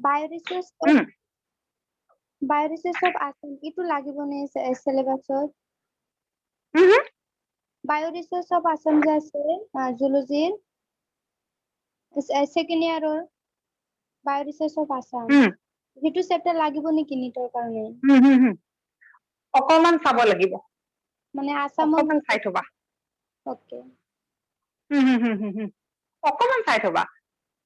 Bioresource of Assam itu লাগিব নে syllabusত Bioresource of Assam যে আছে zoology second year or Bioresource of Assam সেইটো চেপ্টাৰ লাগিব নেকি নিটৰ কাৰণে অকমান চাব লাগিব মানে আসামত অকমান চাই থবা ওকে অকমান চাই থবা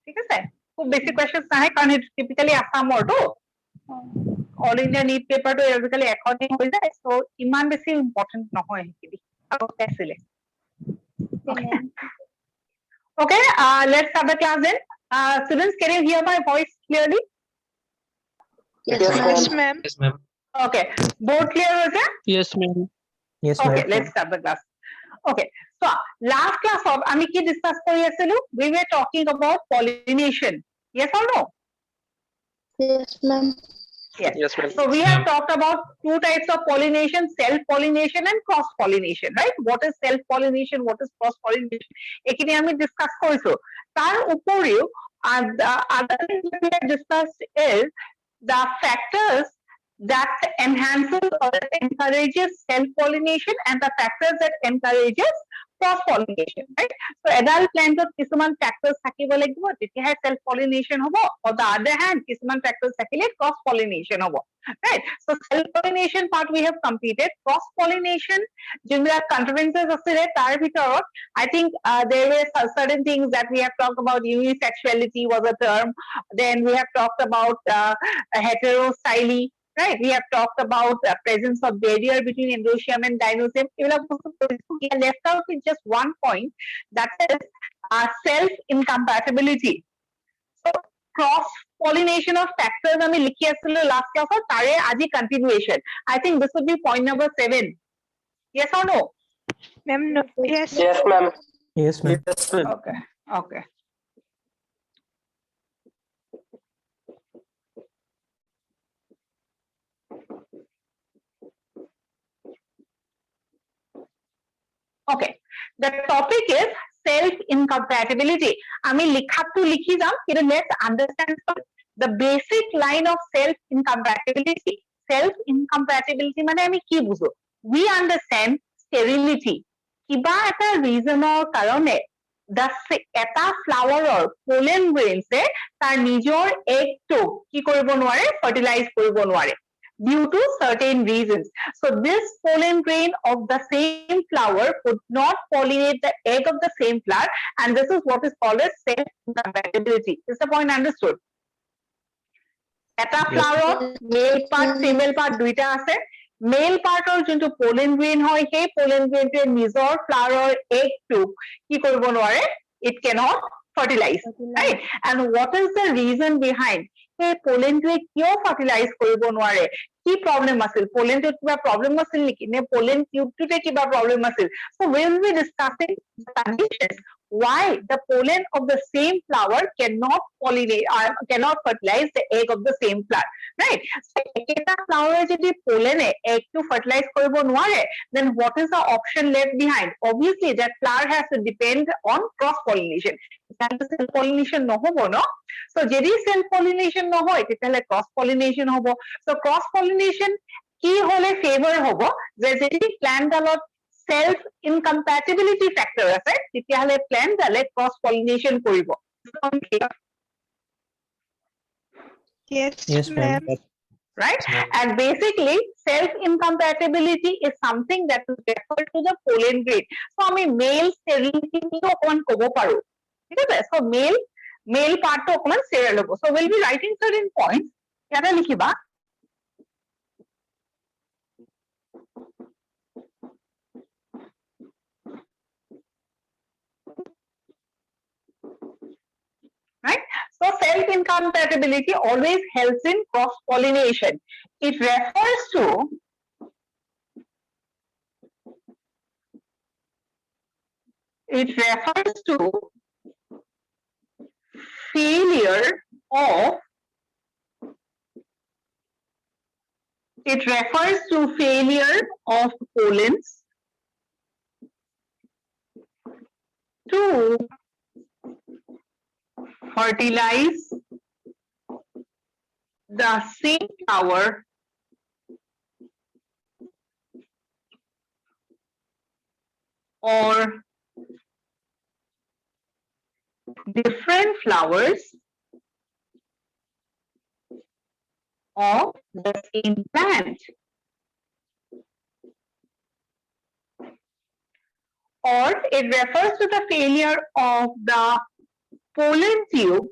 ঠিক আছে খুব বেছি কোৱেশ্চনছ নাহে কাৰণ সেইটো টিপিক্যালি আসামৰটো অল ইণ্ডিয়া নিট পেপাৰটো আজিকালি এখনেই হৈ যায় চ' ইমান বেছি ইম্পৰ্টেণ্ট নহয় সেইখিনি আগতে আছিলে Okay, let's start the class then. Students, can you hear my voice clearly? Yes, ma'am. Yes, ma'am. Okay. Board clear, okay? Yes, ma'am. Yes, ma'am. Okay, let's start the class. Okay. So, last class of আমি কি discuss কৰি আছিলো? We were talking about pollination. Yes or no? Yes, ma'am. Yes, ma'am. So, we have talked about two types of pollination, self-pollination and cross-pollination, right? What is self-pollination? What is cross-pollination? এইখিনি আমি discuss কৰিছো. তাৰ উপৰিও, other thing that we have discussed is the factors that enhances or that encourages self-pollination and the factors that encourages cross-pollination, right? So, adult plants কিছুমান factors থাকিব লাগিব তেতিয়াহে self-pollination হ'ব. On the other hand, কিছুমান factors থাকিলে cross-pollination হ'ব, right? So, self-pollination part we have completed. Cross-pollination, যোনবিলাক contrivances আছিলে তাৰ ভিতৰত, I think there were certain things that we have talked about. Unisexuality was a term. Then we have talked about heterostyly. Right, we have talked about the presence of barrier between Endoecium and Dinoecium. We are left out with just one point, that is self-incompatibility. So, cross-pollination of factors আমি লিখি আছিলো last class তাৰে আজি continuation. I think this would be point number 7. Yes or no? Ma'am, no. Yes. Yes, ma'am. Yes, ma'am. Yes, ma'am. Okay. Okay. Okay, the topic is self-incompatibility. আমি লিখাটো লিখি যাম, কিন্তু let's understand the basic line of self-incompatibility. Self-incompatibility মানে আমি কি বুঝো? We understand sterility. কিবা এটা reasonৰ কাৰণে এটা ফ্লাৱাৰৰ pollen grains তাৰ নিজৰ এগটো কি কৰিব নোৱাৰে? Fertilize কৰিব নোৱাৰে. Due to certain reasons. So, this pollen grain of the same flower could not pollinate the egg of the same flower, and this is what is called as self-incompatibility. Is the point understood? Eta flower, male part, female part, দুইটা আছে. Male part or যোনটো pollen grain হয়, সেই pollen grain টোৱে নিজৰ flower egg টো কি কৰিব নোৱাৰে? It cannot fertilize, right? And what is the reason behind? সেই pollenটোৱে কিয় fertilize কৰিব নোৱাৰে? কি problem আছিল? Pollenটোত কিবা problem আছিল নেকি? নে pollen tube-টোতে কিবা problem আছিল? So, we will be discussing the conditions why the pollen of the same flower cannot pollinate or cannot fertilize the egg of the same flower, right? So, eketa flower যদি pollen egg to fertilize কৰিব নোৱাৰে, then what is the option left behind? Obviously, that flower has to depend on cross-pollination. Self-pollination নহব, no? So, যদি self-pollination নহয়, তেতিয়াহলে cross-pollination হ'ব. So, cross-pollination কি হলে favor হ'ব? যে যদি plant ডালত self-incompatibility factor আছে, তেতিয়াহলে plant ডালে cross-pollination কৰিব. Yes, ma'am. Right? And basically, self-incompatibility is something that is referred to the pollen grain. So, আমি male sterility নিও অকমান কব পাৰো. ঠিক আছে? So, male part টো অকমান sterile হ'ব. So, we'll be writing certain points. ইয়াতে লিখিবা. Right? So, self-incompatibility always helps in cross-pollination. It refers to failure of pollens to fertilize the same flower or different flowers of the same plant, or it refers to the failure of the pollen tube.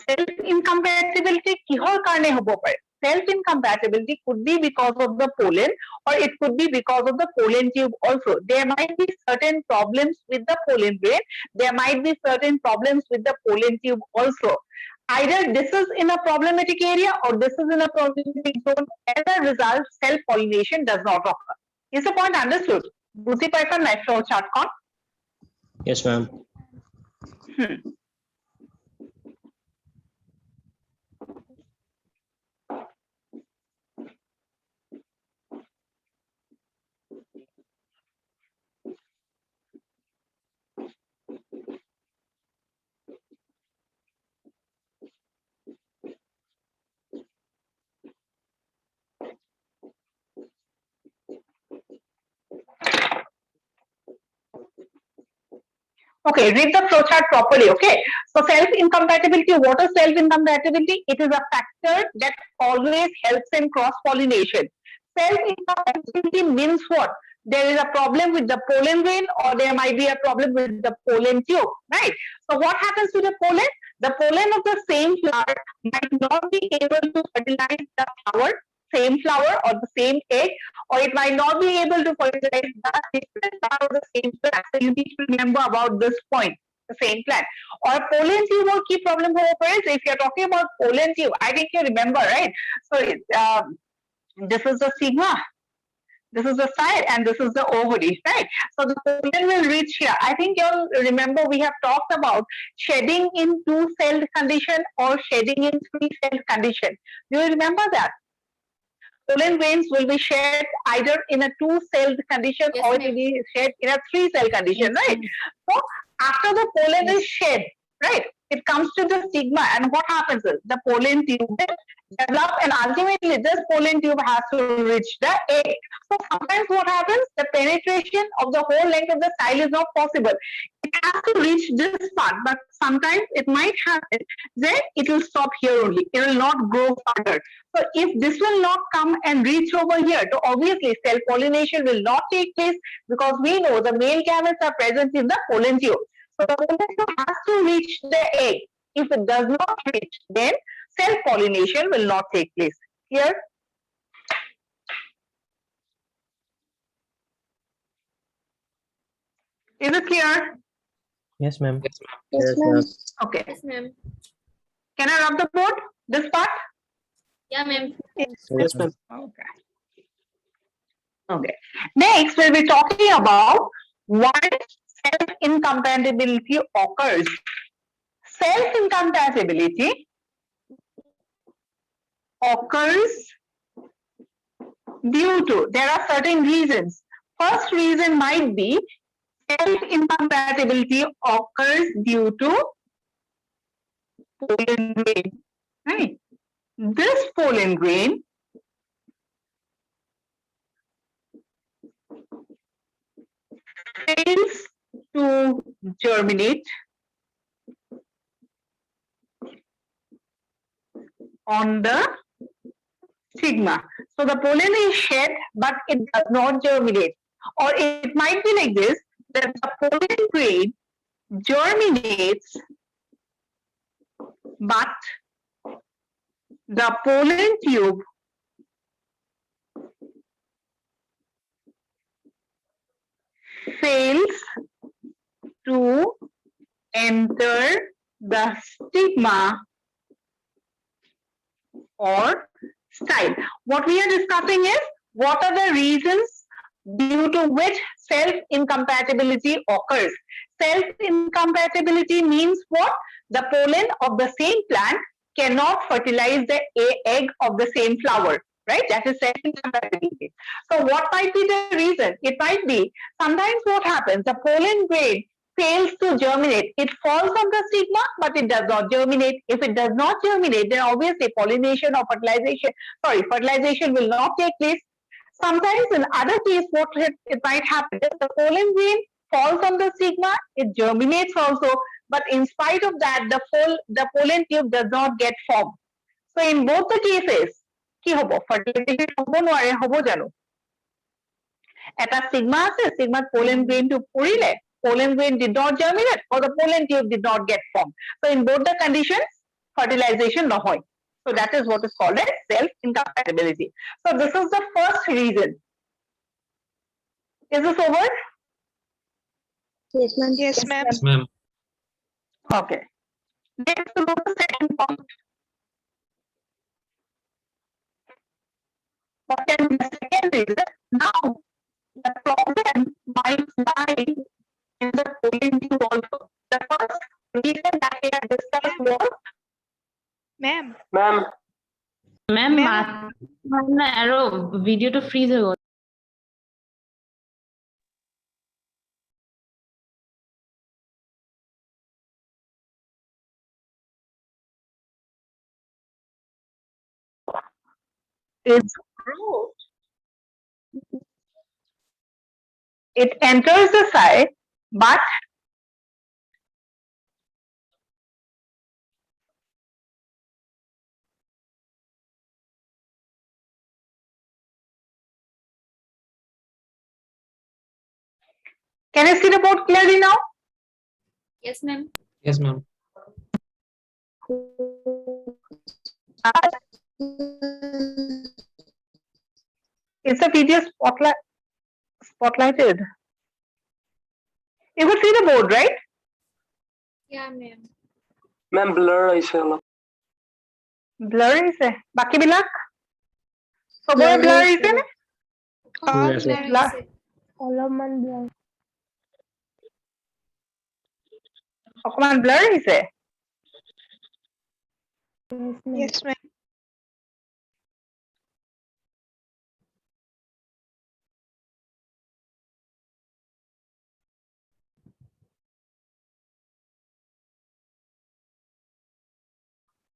Self incompatibility কিহৰ কাৰণে হ'ব পাৰে? Self incompatibility could be because of the pollen, or it could be because of the pollen tube also. There might be certain problems with the pollen grain. There might be certain problems with the pollen tube also. Either this is in a problematic area or this is in a problematic zone. As a result, self-pollination does not occur. Is the point understood? বুজি পাইছা নাই flow chart খন? Yes, ma'am. Okay, read the flowchart properly. Okay, so self-incompatibility. What is self-incompatibility? It is a factor that always helps in cross-pollination. Self-incompatibility means what? There is a problem with the pollen grain, or there might be a problem with the pollen tube, right? So what happens to the pollen? The pollen of the same flower might not be able to fertilize the flower, same flower or the same egg, or it might not be able to fertilize the different flower of the same plant. So you need to remember about this point, the same plant. Or pollen tube or key problem if you're talking about pollen tube, I think you remember, right? So this is the stigma, this is the side, and this is the ovary, right? So the pollen will reach here. I think you'll remember we have talked about shedding in 2-celled condition or shedding in 3-celled condition. Do you remember that? Pollen grains will be shed either in a 2-celled condition, Yes, or it ma'am. will be shed in a 3-cell condition, Yes, right? ma'am. So after the pollen is shed, right, it comes to the stigma, and what happens is the pollen tube will develop, and ultimately this pollen tube has to reach the egg. So sometimes what happens, the penetration of the whole length of the style is not possible. It has to reach this part, but sometimes it might happen that it will stop here only. It will not grow further. So if this will not come and reach over here, so obviously self-pollination will not take place, because we know the male gametes are present in the pollen tube. So the pollen tube has to reach the egg. If it does not reach, then self-pollination will not take place. Clear? Is it clear? Yes, ma'am. Yes, ma'am. Okay. Yes, ma'am. Can I rub the board? This part? Yeah, ma'am. Yes, ma'am. Okay. Okay. Next, we'll be talking about why self-incompatibility occurs. Self-incompatibility occurs due to, there are certain reasons. First reason might be self-incompatibility occurs due to pollen grain, right? This pollen grain fails to germinate on the stigma. So the pollen is shed, but it does not germinate. Or it might be like this, that the pollen grain germinates, but the pollen tube fails to enter the stigma or style. What we are discussing is what are the reasons due to which self-incompatibility occurs. Self-incompatibility means what? The pollen of the same plant cannot fertilize the egg of the same flower, right? That is self-incompatibility. So what might be the reason? It might be sometimes what happens, the pollen grain fails to germinate. It falls on the stigma, but it does not germinate. If it does not germinate, then obviously pollination or fertilization will not take place. Sometimes in other cases, what it might happen is the pollen grain falls on the stigma, it germinates also, but in spite of that, the pollen tube does not get formed. So in both the cases, কি হব? Fertilization হব নোৱাৰে, হব জানো? এটা stigma আছে, stigma pollen grain to পৰিলে, pollen grain did not germinate or the pollen tube did not get formed. So in both the conditions, fertilization নহয়. So that is what is called as self-incompatibility. So this is the first reason. Is this over? Yes, ma'am. Yes, ma'am. Yes, ma'am. Okay. Next, to go to the second point. What can be the second reason? Now, the problem might lie in the pollen tube also. The first reason that we have discussed was Ma'am. Ma'am. Ma'am Ma'am. না আরো ভিডিওটা fridge হয়ে গেল its growth. It enters the site, but can you see the board clearly now? yes ma'am Yes, ma'am. Is the video spotlighted? You could see the board, right? yeah ma'am Ma'am, blur হৈছে অলপ. Blur is বাকি বিলাক সবৰে blur is নে? Yes, ma'am. Blur. অলপমান blur অকমান blur হৈছে। Yes, ma'am.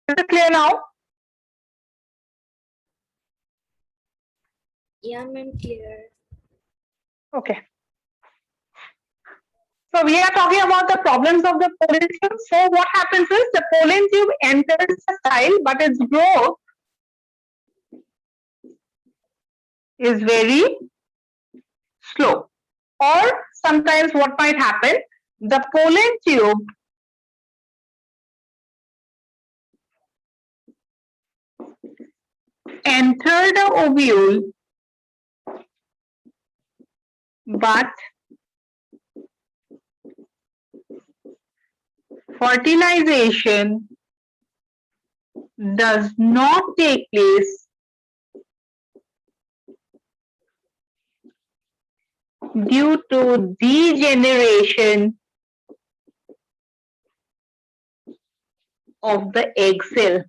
Is it clear now? yeah ma'am clear Okay. So we are talking about the problems of the pollen tube. So what happens is the pollen tube enters the style, but its growth is very slow. Or sometimes what might happen, the pollen tube enter the ovule, but fertilization does not take place due to degeneration of the egg cell.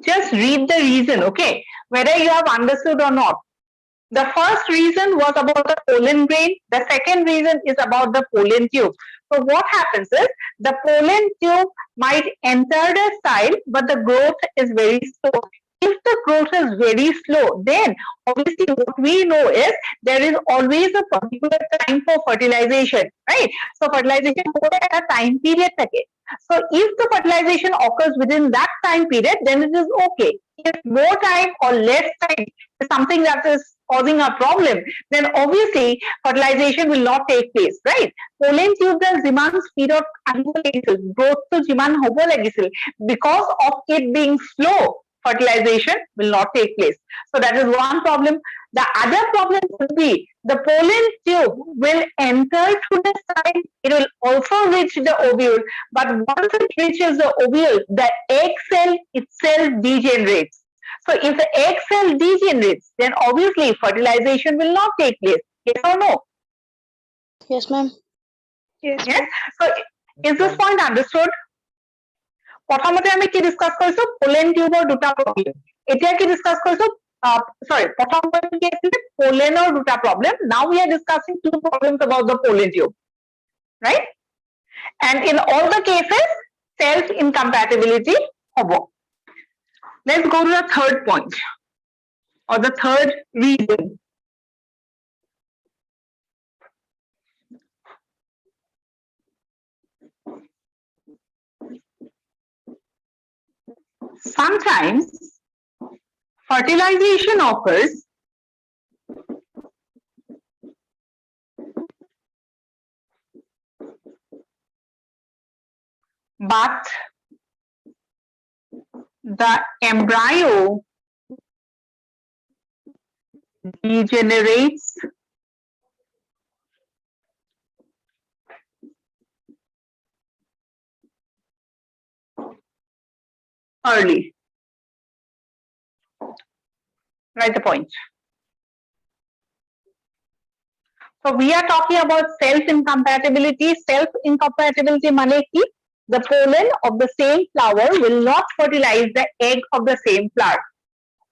Just read the reason, okay? Whether you have understood or not. The first reason was about the pollen grain. The second reason is about the pollen tube. So what happens is the pollen tube might enter the style, but the growth is very slow. If the growth is very slow, then obviously what we know is there is always a particular time for fertilization, right? So fertilization has a time period. So if the fertilization occurs within that time period, then it is okay. If more time or less time is something that is causing a problem, then obviously fertilization will not take place, right? Pollen tube jiman speed of growth to jiman hobo lagisil, because of it being slow, fertilization will not take place. So that is one problem. The other problem would be the pollen tube will enter through the side. It will also reach the ovule, but once it reaches the ovule, the egg cell itself degenerates. So if the egg cell degenerates, then obviously fertilization will not take place. Yes or no? Yes, ma'am. Yes, Yes. So is this point understood? প্ৰথমতে আমি কি discuss কৰিছো pollen টিউবৰ দুটা problem এতিয়া কি discuss কৰিছো sorry প্ৰথম point কি আছিল পোলেনৰ দুটা problem now we are discussing two problems about the pollen tube right? And in all the cases, self-incompatibility hobo. Let's go to the third point, or the third reason. Sometimes fertilization occurs but the embryo degenerates early. Write the point. So we are talking about self-incompatibility. Self-incompatibility means the pollen of the same flower will not fertilize the egg of the same flower.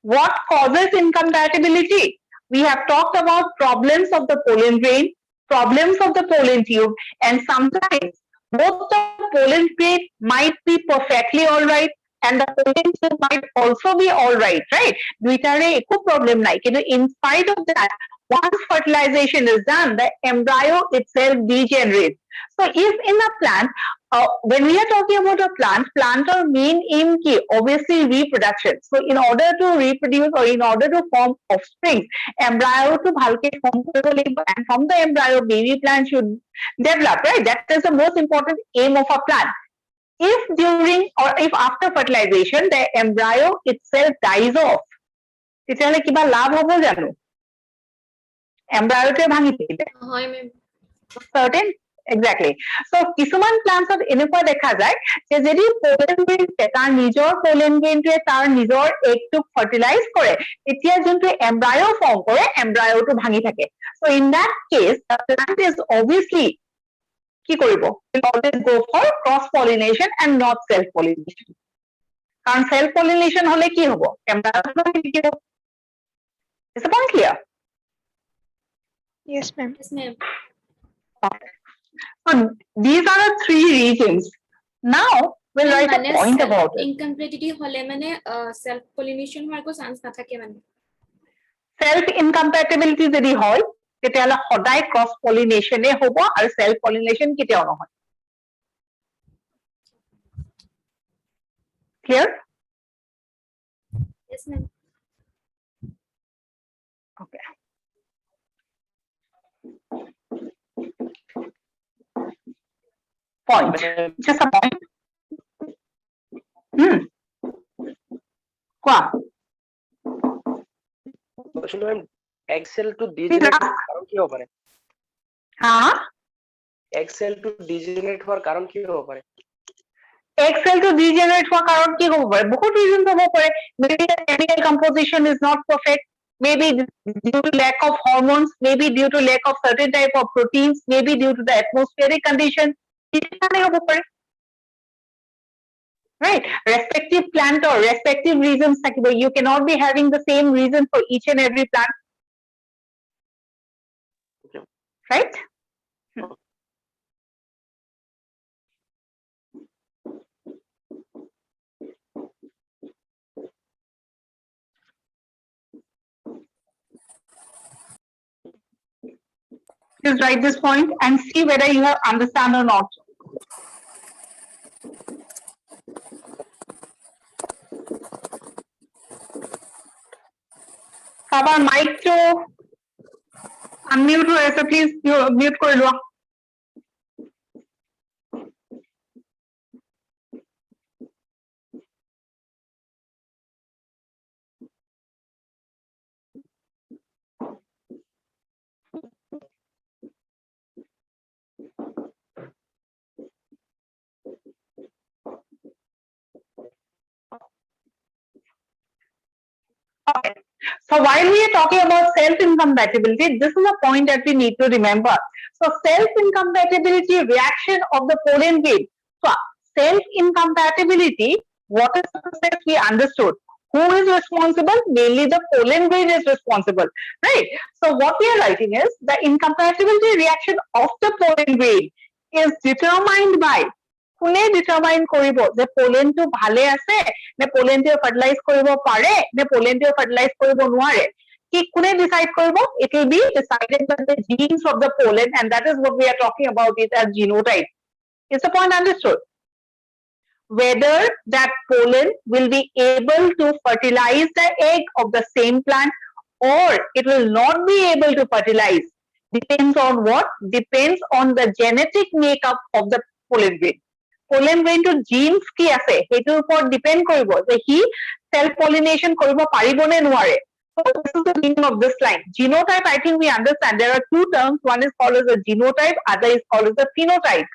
What causes incompatibility? We have talked about problems of the pollen grain, problems of the pollen tube, and sometimes both the pollen grain might be perfectly all right and the pollen tube might also be all right, right? Duitare eko problem nai, kintu in spite of that, once fertilization is done, the embryo itself degenerates. So if in a plant, when we are talking about a plant or main aim ki obviously reproduction. So in order to reproduce or in order to form offspring, embryo to bhalke form and from the embryo baby plant should develop, right? That is the most important aim of a plant. If during or if after fertilization the embryo itself dies off, তেতিয়াহলে কিবা লাভ হ'ব জানো? এমব্রায়োটোৱে ভাঙি দিলে হয় মেম certain exactly. So কিছুমান প্লান্টত এনেকুৱা দেখা যায় যে যদি পোলেন গ্ৰেইনটোৱে তাৰ নিজৰ পোলেন গ্ৰেইনটোৱে তাৰ নিজৰ এগটোক ফাৰ্টিলাইজ কৰে তেতিয়া যোনটো এমব্ৰায়ো ফৰ্ম কৰে এমব্ৰায়োটো ভাঙি থাকে. So in that case the plant is obviously কি কৰিব? Will always go for cross pollination and not self pollination. কারণ self pollination হলে কি হ'ব? এমব্রায়োটো ভাঙি থাকিব. Is the point clear? Yes, ma'am. yes ma'am So these are the three regions. Now we'll write a point about it. incompatibility হলে মানে self pollination হোৱাৰ কোনো চান্স নাথাকে মানে Self incompatibility যদি হয় তেতিয়াহলে সদায় ক্ৰছ পলিনেশনে হ'ব আৰু সেলফ পলিনেশন কেতিয়াও নহয়. Clear? yes ma'am Okay. Point. Just a point. কোৱা egg cell to degenerate কারণ কি হতে পারে? হ্যাঁ egg cell to degenerate হওয়ার কারণ কি হতে পারে? egg cell to degenerate হোৱাৰ কাৰণ কি হ'ব পাৰে? বহুত reasons হ'ব পাৰে. Maybe the chemical composition is not perfect. Maybe due to lack of hormones, maybe due to lack of certain type of proteins, maybe due to the atmospheric condition. Right? Respective plant or respective reasons. You cannot be having the same reason for each and every plant. Okay. Right? Just write this point and see whether you have understand or not. Kabar mic to unmute hoye ase please mute kore loa. Okay. So while we are talking about self-incompatibility, this is a point that we need to remember. So self-incompatibility reaction of the pollen grain. So self-incompatibility, what is the process we understood? Who is responsible? Mainly the pollen grain is responsible, right? So what we are writing is the incompatibility reaction of the pollen grain is determined by কোনে determine কৰিব যে পোলেনটো ভালে আছে নে পোলেনটো fertilise কৰিব পাৰে নে পোলেনটো fertilise কৰিব নোৱাৰে কি কোনে ডিসাইড কৰিব it will be decided by the genes of the pollen and that is what we are talking about it as genotype is the point understood whether that pollen will be able to fertilize the egg of the same plant or it will not be able to fertilize depends on what depends on the genetic makeup of the pollen grain pollen grain to genes ki ase hetur upor depend koribo je hi self pollination koribo paribo ne noare so this is the meaning of this line genotype I think we understand there are two terms one is called as a genotype other is called as a phenotype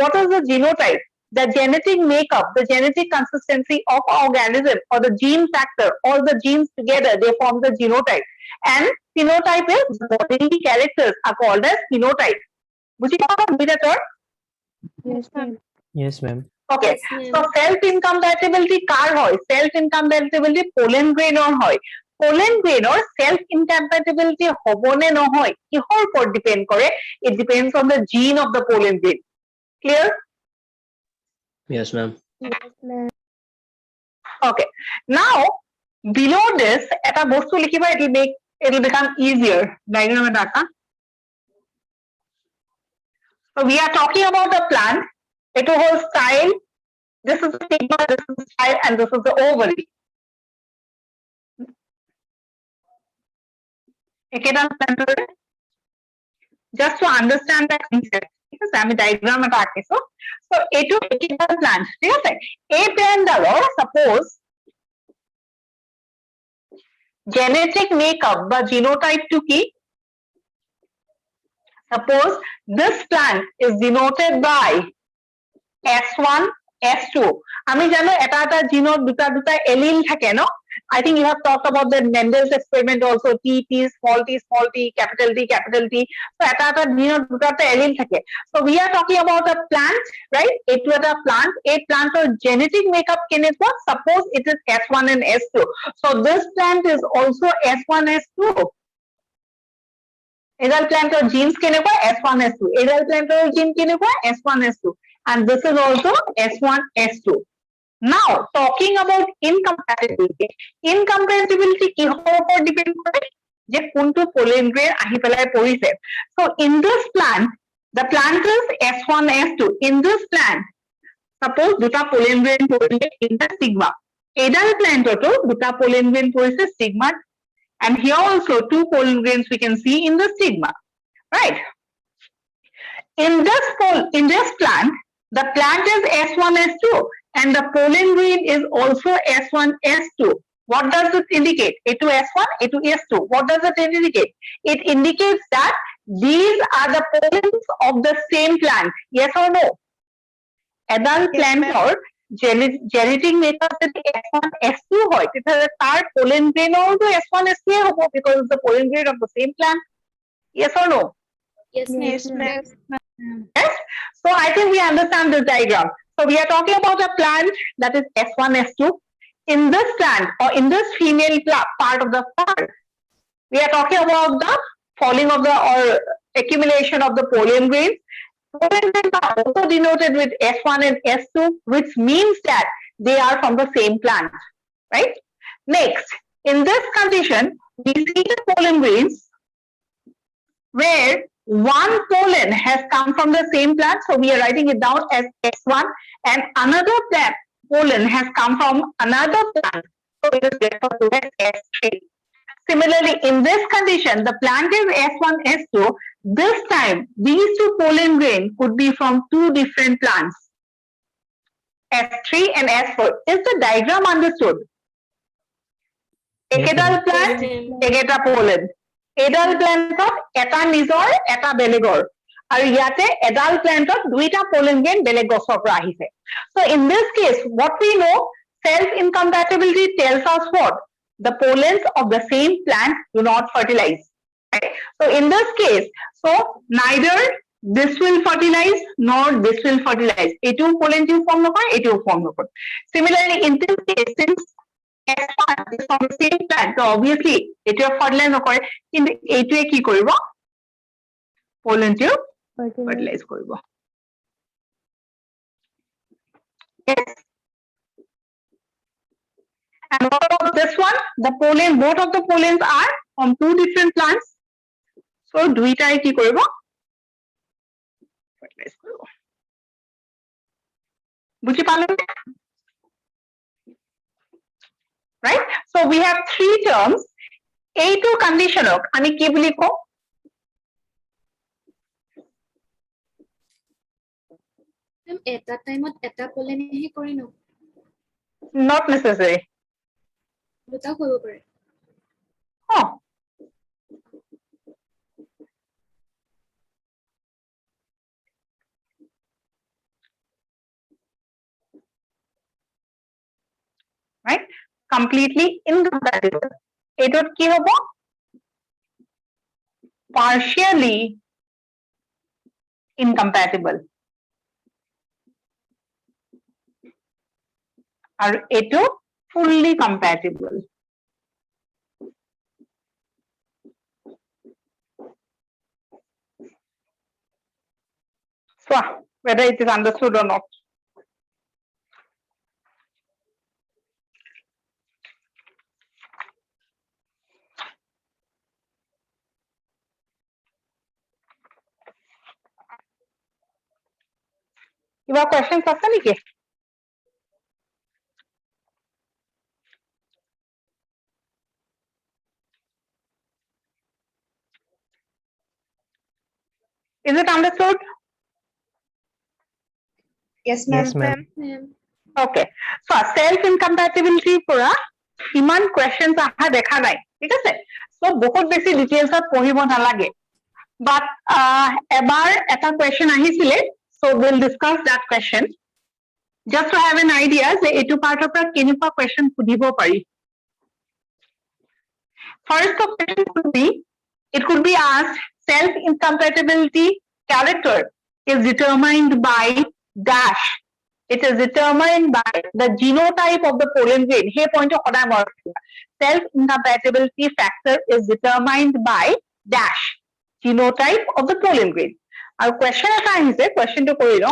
what is the genotype the genetic makeup the genetic consistency of an organism or the gene factor all the genes together they form the genotype and phenotype is the bodily characters are called as phenotype বুঝি পাবা বিদাতর Yes, ma'am. Yes, ma'am. okay Yes, ma'am. so self incompatibility car hoy self incompatibility pollen grain or hoy pollen grain or self incompatibility hobone no hoy kihor upor depend kore it depends on the gene of the pollen grain clear Yes, ma'am. Yes, ma'am. okay now below this eta bostu likhiba it will become easier diagram eta aka so we are talking about the plant it whole style this is the stigma this is the style and this is the ovary ekeda plant just to understand the concept ঠিক আছে আমি diagram eta আঁকিছো so etu ekeda plant ঠিক আছে এই plant dalor suppose genetic makeup বা genotype to ki suppose this plant is denoted by S1 S2 আমি জানো এটা এটা জিনৰ দুটা দুটা এলিল থাকে ন I think you have talked about the Mendel's experiment also t small t capital T so এটা এটা জিনৰ দুটা দুটা এলিল থাকে so we are talking about a plant right etu eta plant a plant or genetic makeup kenekwa suppose it is S1 and S2 so this plant is also S1 S2 edal plant or genes kenekwa S1 S2 edal plant or gene kenekwa S1 S2 and this is also S1 S2 now talking about incompatibility kihor upor depend kore je kuntu pollen grain ahi pelai porise so in this plant the plant is S1 S2 in this plant suppose duta pollen grain porise in the stigma edal plant oto duta pollen grain porise stigma and here also two pollen grains we can see in the stigma right in this plant the plant is S1 S2 and the pollen grain is also S1 S2 what does it indicate A2 S1 A2 S2 what does it indicate it indicates that these are the pollens of the same plant yes or no adult Yes, plant ma'am. or genetic makeup is S1 S2 hoy tethale tar pollen grain also S1 S2 hobo because it's the pollen grain of the same plant yes or no Yes, ma'am. Yes, ma'am. yes so I think we understand this diagram so we are talking about a plant that is S1 S2 in this plant or in this female part of the plant we are talking about the falling of the or accumulation of the pollen grains pollen grains are also denoted with S1 and S2 which means that they are from the same plant right next in this condition we see the pollen grains where one pollen has come from the same plant so we are writing it down as S1 and another plant pollen has come from another plant so it is referred to as S3 similarly in this condition the plant is S1 S2 this time these two pollen grain could be from two different plants S3 and S4 is the diagram understood ekedal plant Yes, ma'am. eketa pollen এডাল প্ল্যান্টত এটা নিজৰ এটা বেলেগৰ আৰু ইয়াতে এডাল প্ল্যান্টত দুইটা pollen grain বেলেগ গছৰ পৰা আহিছে so in this case what we know self incompatibility tells us what the pollens of the same plant do not fertilize right so in this case so neither this will fertilize nor this will fertilize etu pollen টিও form নকৰে এটিও form নকৰে similarly in this case since S1 is from the same plant so obviously এটিও fertilize নকৰে কিন্তু এইটোৱে কি কৰিব pollen টিও fertilize কৰিব Yes. And what about this one? The pollen, both of the pollens are from two different plants. So দুইটাই কি করব? Fertilize করব। বুঝি পারলেন? Right? So we have three terms. এইটো কন্ডিশনক আমি কি বুলি কওঁ? এটা টাইমত এটা পলেনেহে কৰে ন Not necessary. দুটা কৰিব পাৰে Oh. Right? Completely incompatible. এইটোত কি হ'ব? Partially incompatible. আৰু এইটো fully compatible. So whether it is understood or not. কিবা questions আছে নেকি? Is it understood? Yes, ma'am. Yes, ma'am. Okay. So self incompatibility পৰা ইমান questions আহা দেখা নাই ঠিক আছে so বহুত বেছি details পঢ়িব নালাগে but এবাৰ এটা question আহিছিলে so we'll discuss that question just to have an idea যে এইটো part পৰা কেনেকুৱা question সুধিব পাৰি first the question could be it could be asked self incompatibility character is determined by dash. It is determined by the genotype of the pollen grain. Here point of self incompatibility factor is determined by dash genotype of the pollen grain. Our question is a question to Koiro.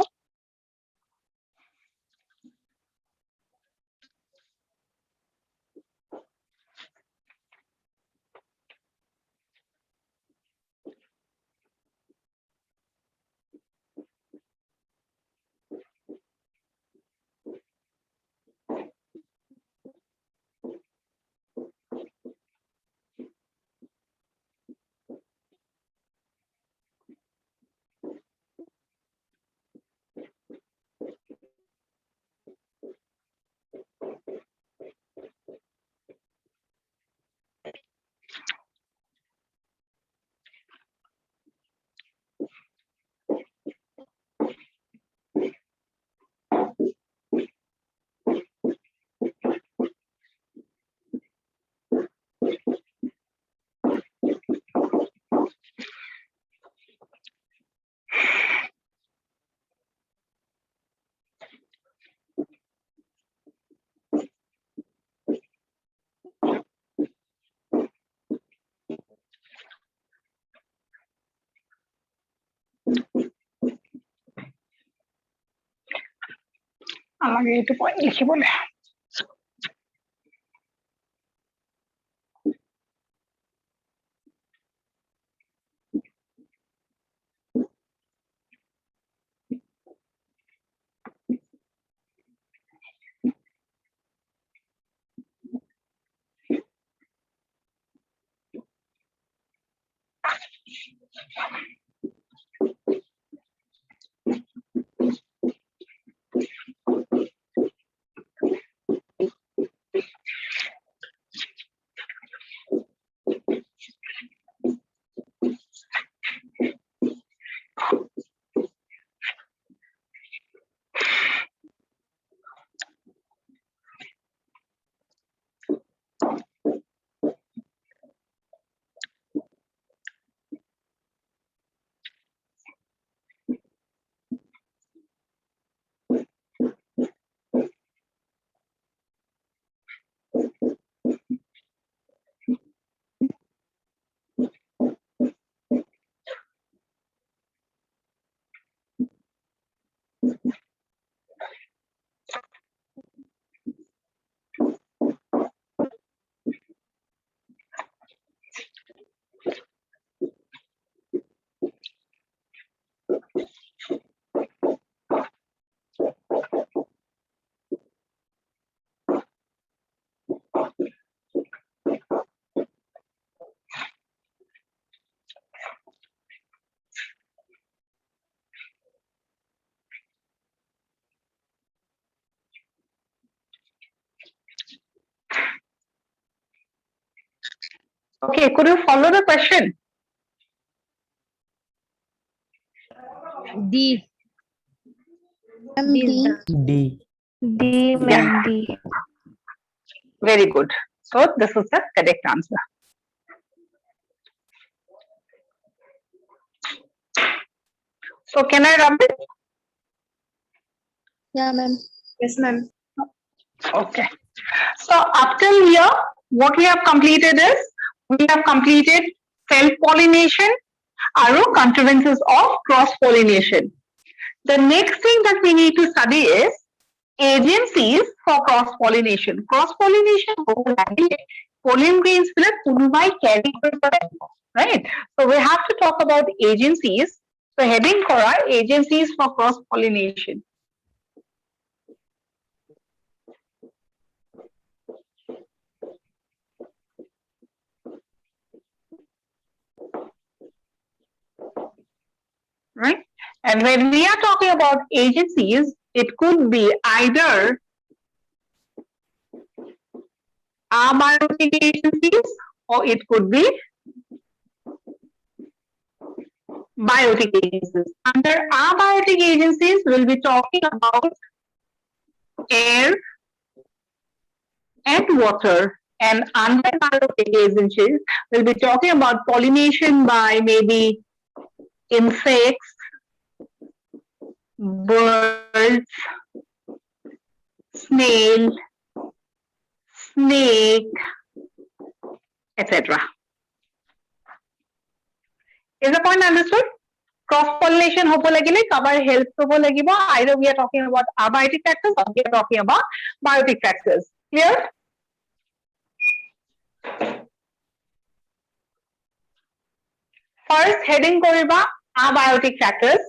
আমাকে এইটো point লিখিবলে Okay, could you follow the question? D. D. D. D, ma'am, D. Very good. So this is the correct answer. So can I rub it? Yeah, ma'am. Yes, ma'am. Okay. So up till here, what we have completed is we have completed self-pollination, aru contrivances of cross-pollination. The next thing that we need to study is agencies for cross-pollination. Cross-pollination pollen grains carry right? So we have to talk about agencies. So heading kora agencies for cross-pollination. Right? And when we are talking about agencies, it could be either abiotic agencies or it could be biotic agencies. Under abiotic agencies, we'll be talking about air and water. And under biotic agencies, we'll be talking about pollination by maybe insects, birds, snail, snake, etc. Is the point understood? Cross-pollination hobo lagile, kabar health hobo lagibo. Either we are talking about abiotic factors or we are talking about biotic factors. Clear? First heading koriba abiotic factors.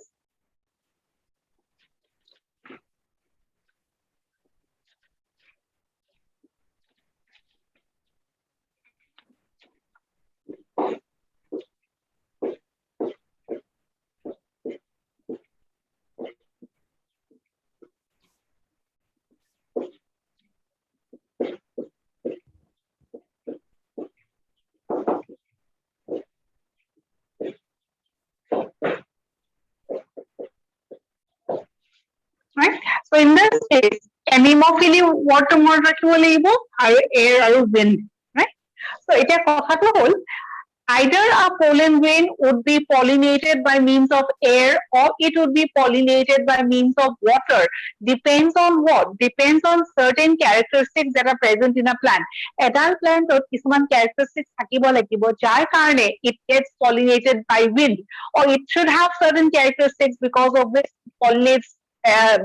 Right? So in this case, anemophily water more raখিব লাগিব আৰু air আৰু wind, right? So এতিয়া কথাটো হ'ল either a pollen grain would be pollinated by means of air or it would be pollinated by means of water. Depends on what? Depends on certain characteristics that are present in a plant. Etal plant কিছুমান characteristics থাকিব লাগিব যাৰ কাৰণে it gets pollinated by wind, or it should have certain characteristics because of which pollinates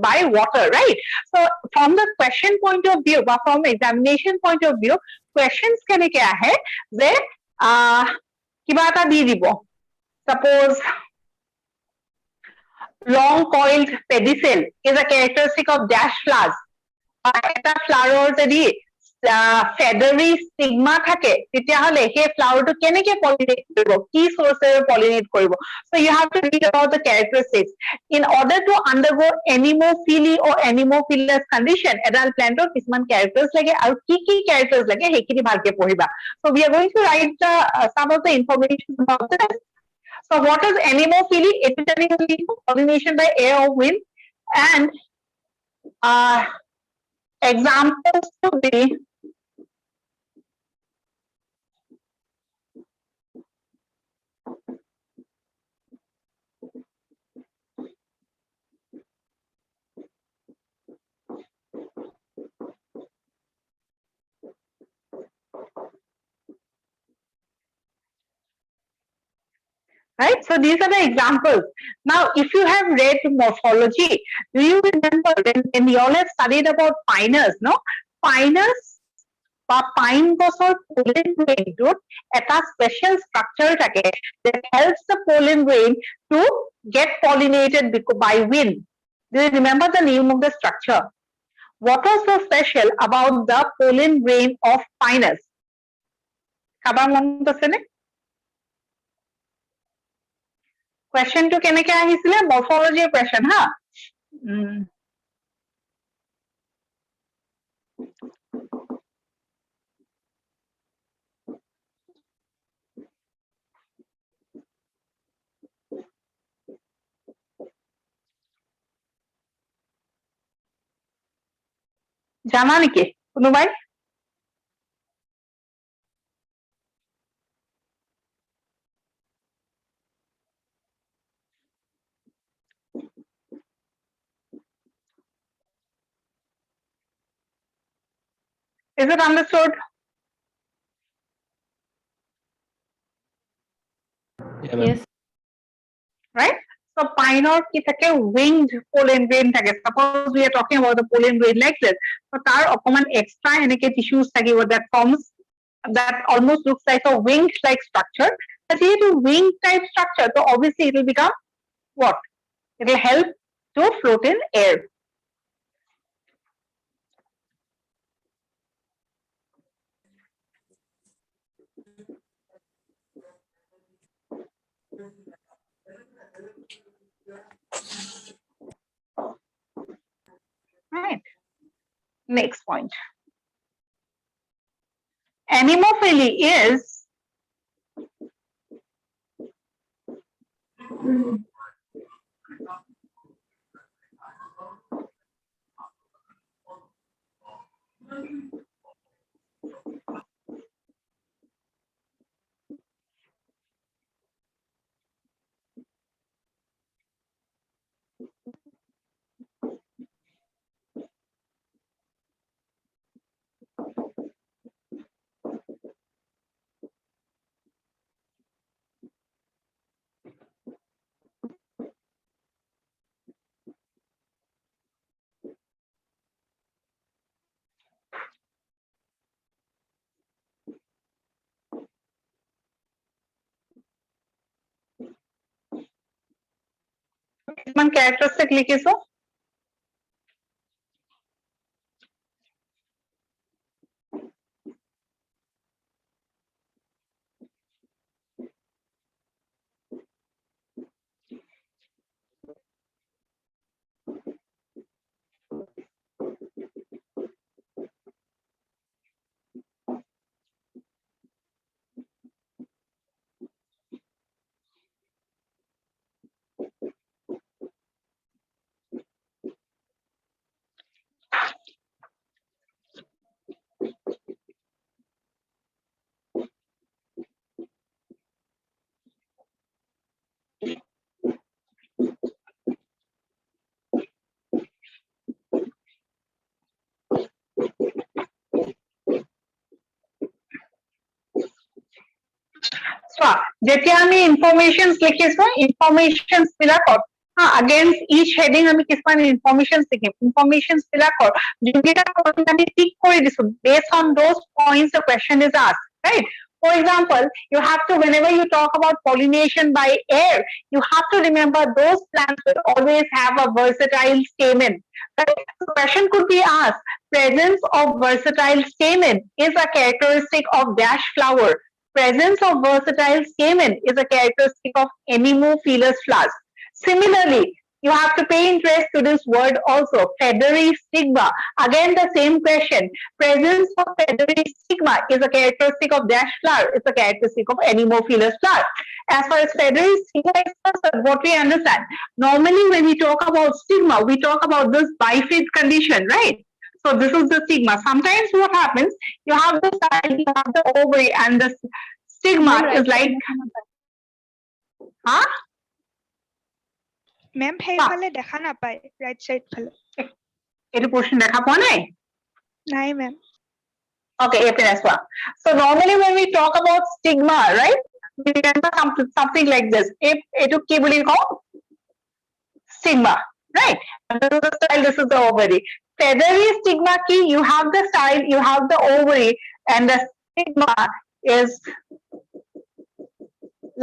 by water, right? So from the question point of view, or from examination point of view, questions কেনেকে আহে যে কিবা এটা দি দিব, suppose long coiled pedicel is a characteristic of dash flowers. এটা flower যদি feathery stigma থাকে তেতিয়াহলে সেই flower টো কেনেকে pollinate কৰিব, কি source pollinate কৰিব. So you have to read about the characteristics. In order to undergo anemophily or anemophilous condition, এডাল প্লান্টৰ কিছুমান characters লাগে আৰু কি characters লাগে সেইখিনি ভালকে পঢ়িবা. So we are going to write some of the information about this. So what is anemophily? Epidemic pollination by air or wind, and examples to be right? So these are the examples. Now, if you have read morphology, do you remember when you all have studied about pinus, no? Pinus বা pine গছৰ pollen grainটোত এটা special structure থাকে that helps the pollen grain to get pollinated by wind. Do you remember the name of the structure? What was so special about the pollen grain of pinus? কাবাৰ মনত আছেনে? Question to কেনেকে আহিছিলে? Morphology question, হা? জানা নেকি কোনোবাই? Is it understood? Yeah, ma'am. Yes. Right? So pioneer ki thake winged pollen grain thake. Suppose we are talking about the pollen grain like this. So tar okoman extra eneke tissues thakibo that forms that almost looks like a winged like structure. But here to wing type structure, so obviously it will become what? It will help to float in air. Right. Next point. Anemophily is one characteristic likhiso. যেতিয়া আমি informations লিখিছো informations বিলাকত against each heading আমি কিছুমান informations লিখিম informations বিলাকত যোনকেইটা point আমি টিক কৰি দিছো based on those points the question is asked, right? For example, you have to, whenever you talk about pollination by air, you have to remember those plants will always have a versatile stamen. Right? The question could be asked, presence of versatile stamen is a characteristic of dash flower. Presence of versatile stamen is a characteristic of anemophilous flowers. Similarly, you have to pay interest to this word also, feathery stigma. Again, the same question. Presence of feathery stigma is a characteristic of dash flower. It's a characteristic of anemophilous flower. As far as feathery stigma is concerned, what we understand, normally when we talk about stigma, we talk about this bifid condition, right? So this is the stigma. Sometimes what happens, you have the style, you have the ovary, and the stigma is like, huh? Ma'am, সেইফালে দেখা নাপায় right side ফালে এইটো portion দেখা পোৱা নাই? নাই ma'am. Okay, so normally when we talk about stigma, right, we remember something like this. এইটো কি বুলি কওঁ? Stigma, right? And this is the style, this is the ovary. Feathery stigma ki, you have the style, you have the ovary, and the stigma is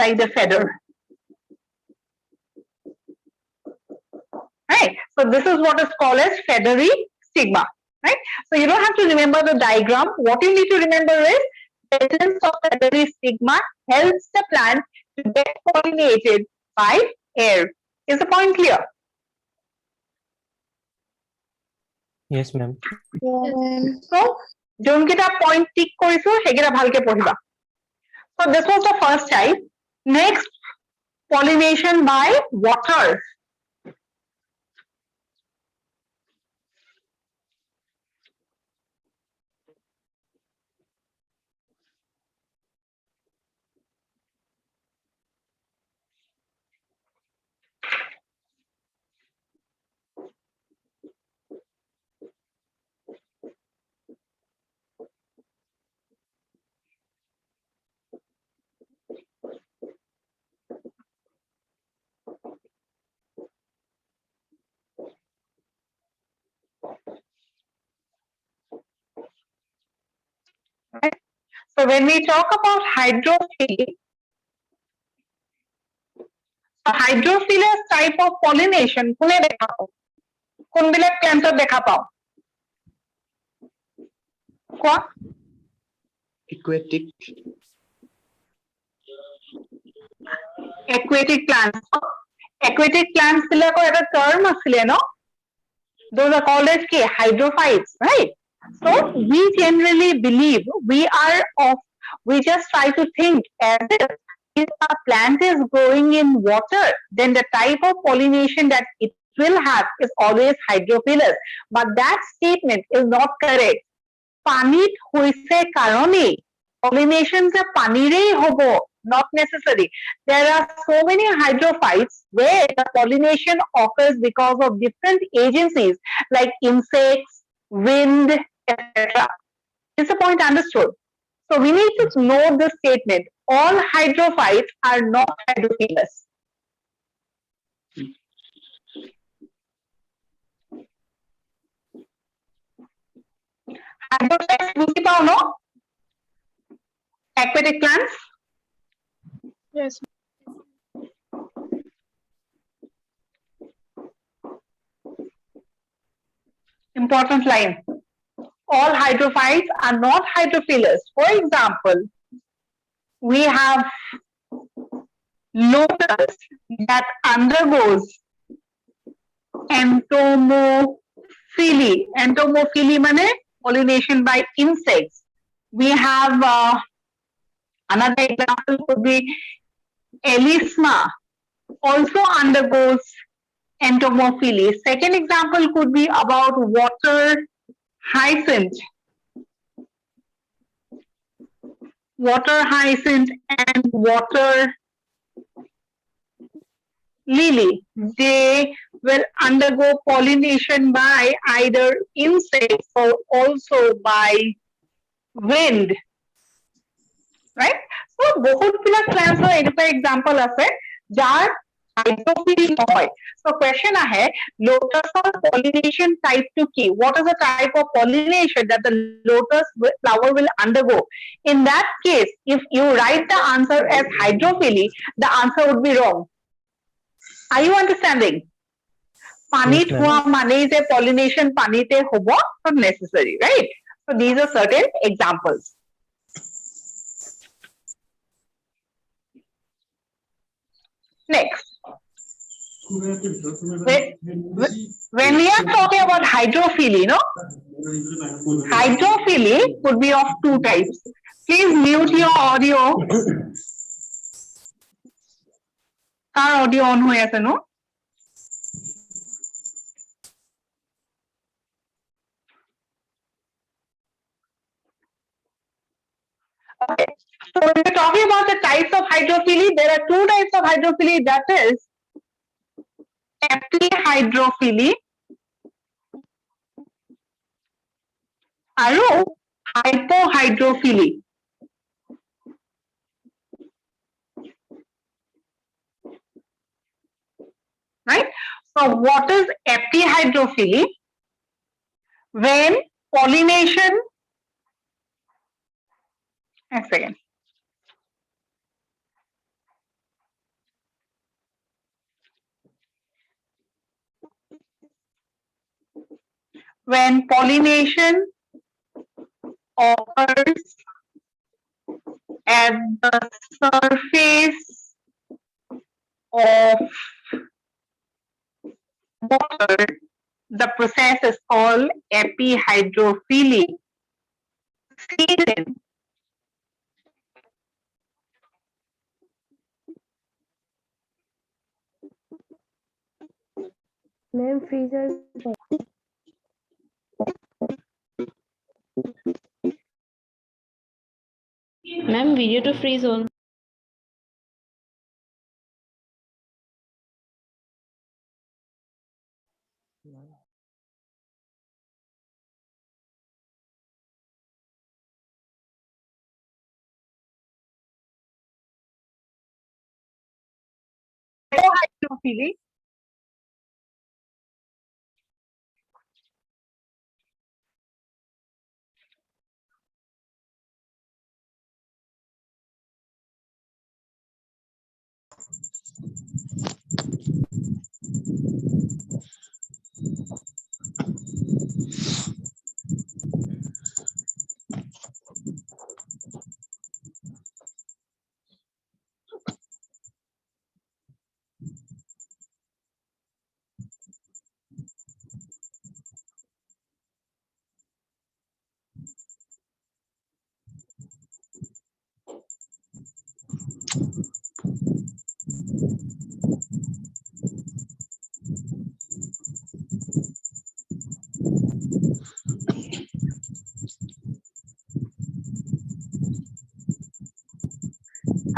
like the feather. Right? So this is what is called as feathery stigma. Right? So you don't have to remember the diagram. What you need to remember is presence of feathery stigma helps the plant to get pollinated by air. Is the point clear? Yes, ma'am. So, যোনকেইটা point tick কৰিছো সেইকেইটা ভালকে পঢ়িবা. So this was the first type. Next, pollination by water. Right? So when we talk about hydrophily, hydrophilous type of pollination কোনে দেখা পাও কোনবিলাক প্ল্যান্টত দেখা পাও কোৱা Aquatic. aquatic plants বিলাকৰ এটা term আছিলে ন those are called as hydrophytes, right? So we generally believe we just try to think as if a plant is growing in water, then the type of pollination that it will have is always hydrophilous. But that statement is not correct. Panit hoise karone pollination se panirei hobo, not necessary. There are so many hydrophytes where the pollination occurs because of different agencies like insects, wind, etc. Is the point understood? So we need to know this statement. All hydrophytes are not hydrophilous. Hydrophytes বুঝি পাও no? Aquatic plants? Yes. Important line. All hydrophytes are not hydrophilous. For example, we have lotus that undergoes entomophily. Entomophily means pollination by insects. We have another example could be Elisma also undergoes entomophily. Second example could be about water hyacinth. Water hyacinth and water lily. They will undergo pollination by either insects or also by wind. Right? So, বহুত বিলাক plants or এনেকুৱা example আছে যাৰ hydrophily নহয়. So, question ahe, lotus pollination type to key. What is the type of pollination that the lotus flower will undergo? In that case, if you write the answer as hydrophily, the answer would be wrong. Are you understanding? Panit Yes, ma'am. hua mane je pollination panite hobo, not necessary, right? So these are certain examples. Next. When we are talking about hydrophily, no? Hydrophily could be of two types. Please mute your audio. Car audio on hoye ase no? Okay. So when we're talking about the types of hydrophily, there are two types of hydrophily, that is epihydrophily and hypohydrophily. Right? So what is epihydrophily? When pollination, a second. When pollination occurs at the surface of water, the process is called epihydrophily. Ma'am, freezer. Ma'am, video to freeze all. Hypohydrophily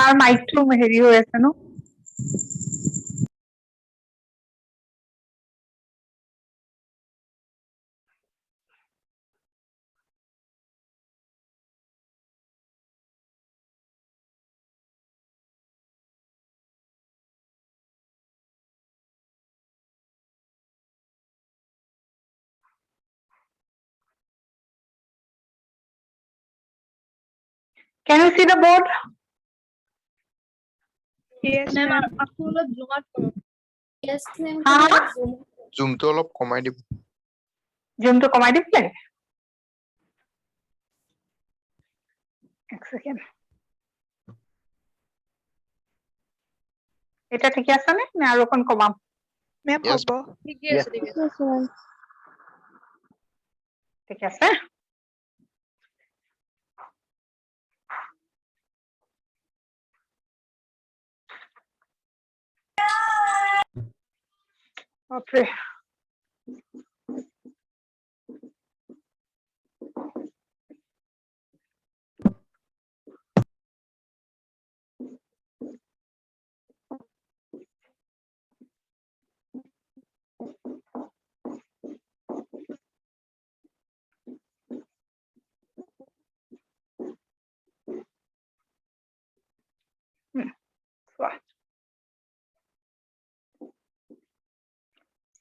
Our mic to হেৰি হৈ আছে ন? Can you see the board? Yes, ma'am. আকৌ অলপ zoom out কৰক। Yes, ma'am. হা? Zoom. জুমটো অলপ কমাই দিব। জুমটো কমাই দিছিলে? এক সেকেন্ড। এটা ঠিকে আছে নে আৰু অকণ কমাম? Ma'am, Yes. হ'ব। ঠিকে Yes. আছে, ঠিকে আছে। Yes, ma'am. ঠিক আছে। Okay.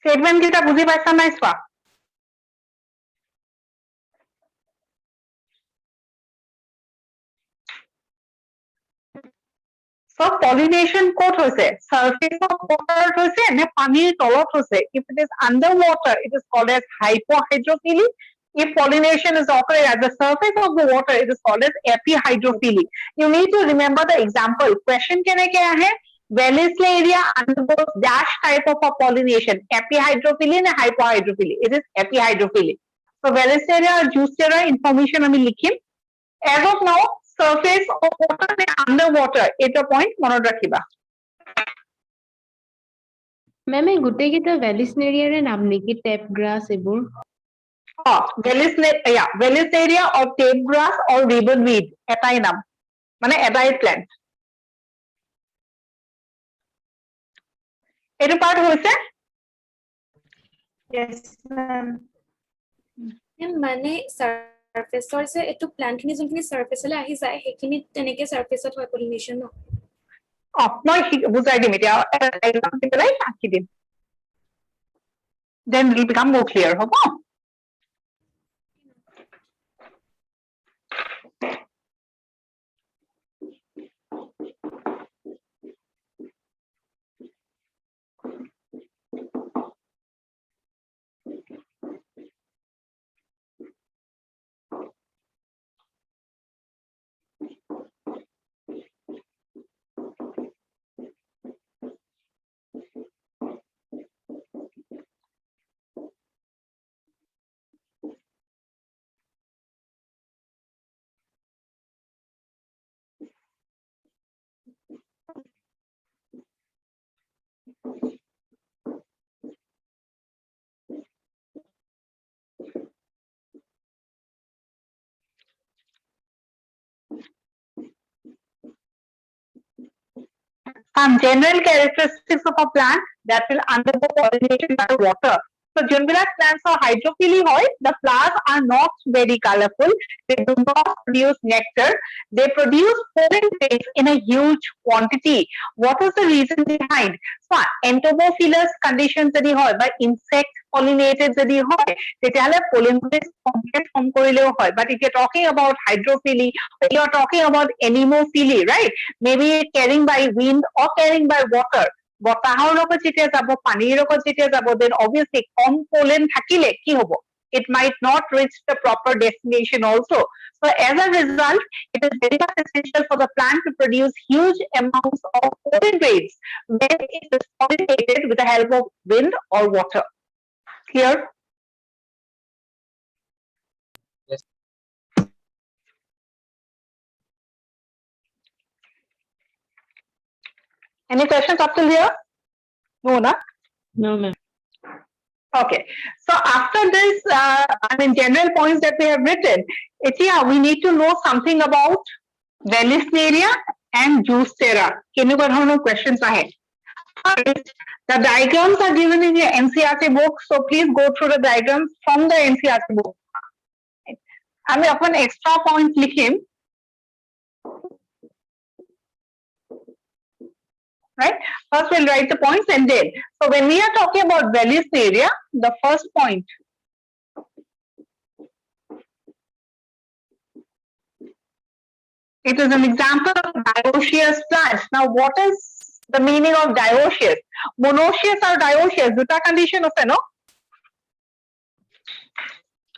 Statement কেইটা বুজি পাইছা নাই চোৱা? So pollination ক'ত হৈছে? Surface of water হৈছে নে পানীৰ তলত হৈছে? If it is underwater, it is called as hypohydrophily. If pollination is occurring at the surface of the water, it is called as epihydrophily. You need to remember the example. Question কেনেকে আহে? Wellesleyria undergoes dash type of a pollination. Epihydrophily নে hypohydrophily? It is epihydrophily. So Wellesleyria or Juicera information আমি লিখিম. As of now, surface of water নে underwater, এটা point মনত ৰাখিবা। মেম এই গোটেইকেইটা ভেলিছনেৰিয়াৰে নাম নেকি? টেপ গ্ৰাছ এইবোৰ? Wellesleyria or tape grass or ribbonweed এটাই নাম, মানে এটাই plant। এইটো part হৈছে? Yes, ma'am. Ma'am, মানে surface যে এইটো plant খিনি যোনখিনি surface লৈ আহি যায় সেইখিনি তেনেকে surface হয় pollination ন? মই বুজাই দিম এতিয়া, example দি পেলাই আঁকি দিম। Then it will become more clear, হ'ব? Some general characteristics of a plant that will undergo pollination by water So junbilak plants are hydrophily hoy. The flowers are not very colorful. They do not produce nectar. They produce pollen grains in a huge quantity. What is the reason behind? So entomophilous conditions যদি হয় বা insect pollinated যদি হয় তেতিয়াহলে pollen grains form কৰিলেও হয়. But if you're talking about hydrophily, you're talking about anemophily, right? Maybe carrying by wind or carrying by water. বতাহৰ লগত যেতিয়া যাব পানীৰ লগত যেতিয়া যাব then obviously কম pollen থাকিলে কি হ'ব? It might not reach the proper destination also. So as a result, it is very much essential for the plant to produce huge amounts of pollen grains when it is pollinated with the help of wind or water. Clear? Yes. Any questions up till here? No, na? No, ma'am. Okay. So after this, general points that we have written, we need to know something about Vallisneria and Zostera. Can you no questions ahead? The diagrams are given in your NCERT book, so please go through the diagrams from the NCERT book. আমি এখন extra point লিখিম. Right? First we'll write the points and then. So when we are talking about Vallisneria, the first point. It is an example of dioecious plant. Now what is the meaning of dioecious? Monoecious or dioecious? দুটা condition আছে no?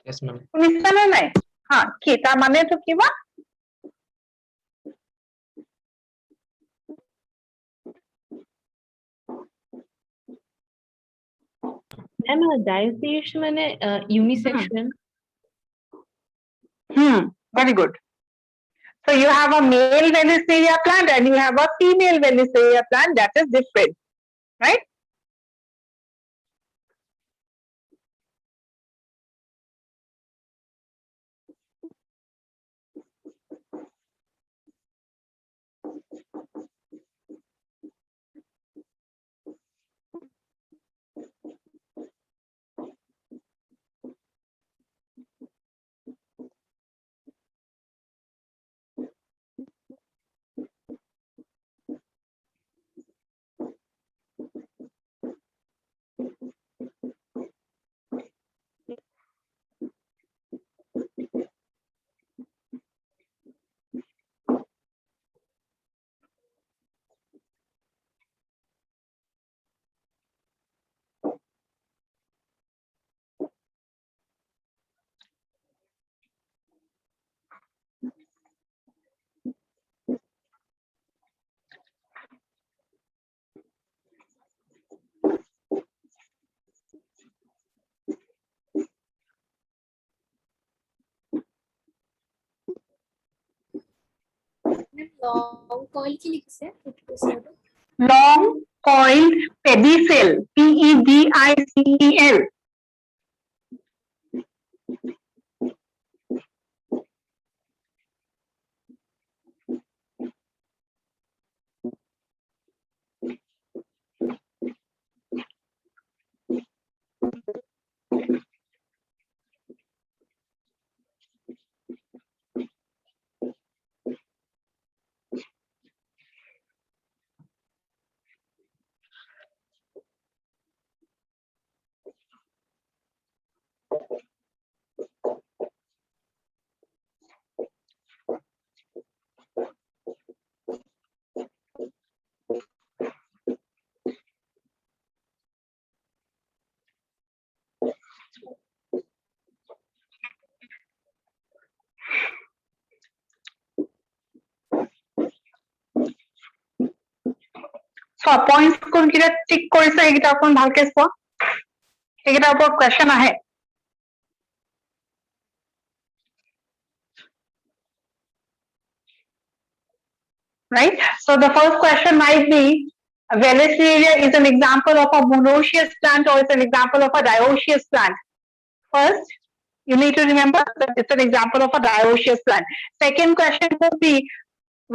Yes, ma'am. শুনিছা নে নাই? কি তাৰ মানেটো কিবা? Ma'am, dioecious মানে unisexual. Very good. So you have a male Vallisneria plant and you have a female Vallisneria plant. That is different, right? long coil কি লিখিছে? Long coiled pedicel, PEDICEL. So points কোনকিটা tick কৰিছে এইকেইটা অকণ ভালকে চোৱা এইকেইটাৰ ওপৰত question আহে right so the first question might be Vallisneria is an example of a monoecious plant or it's an example of a dioecious plant. First you need to remember that it's an example of a dioecious plant. Second question would be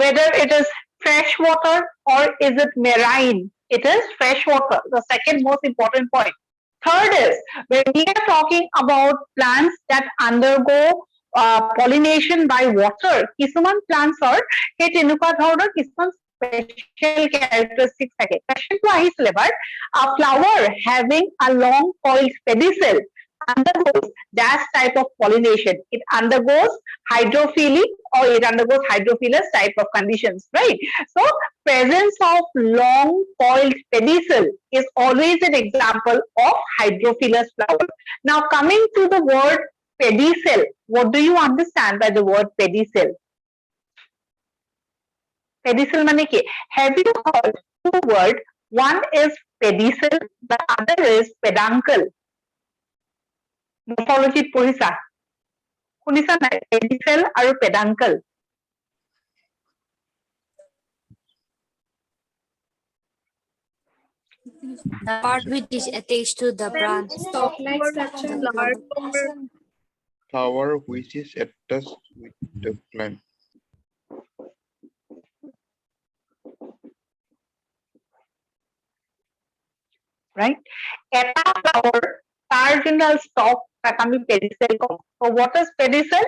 whether it is fresh water or is it marine? It is fresh water, the second most important point. Third is when we are talking about plants that undergo pollination by water, কিছুমান plants সেই তেনেকুৱা ধৰণৰ কিছুমান special characteristics থাকে. Question টো আহিছিল এবাৰ, a flower having a long coiled pedicel undergoes dash type of pollination. It undergoes hydrophilic or it undergoes hydrophilous type of conditions, right? So presence of long coiled pedicel is always an example of hydrophilous flower. Now coming to the word pedicel, what do you understand by the word pedicel? Pedicel mane ki? Have you heard two words? One is pedicel, the other is peduncle. Morphology পঢ়িছা? শুনিছা নাই? Pedicel আৰু peduncle. The part which is attached to the branch. Stalk-like structure. Flower which is attached with the plant. Right? Eta flower, cardinal stalk, তাক আমি pedicel কওঁ. So what is pedicel?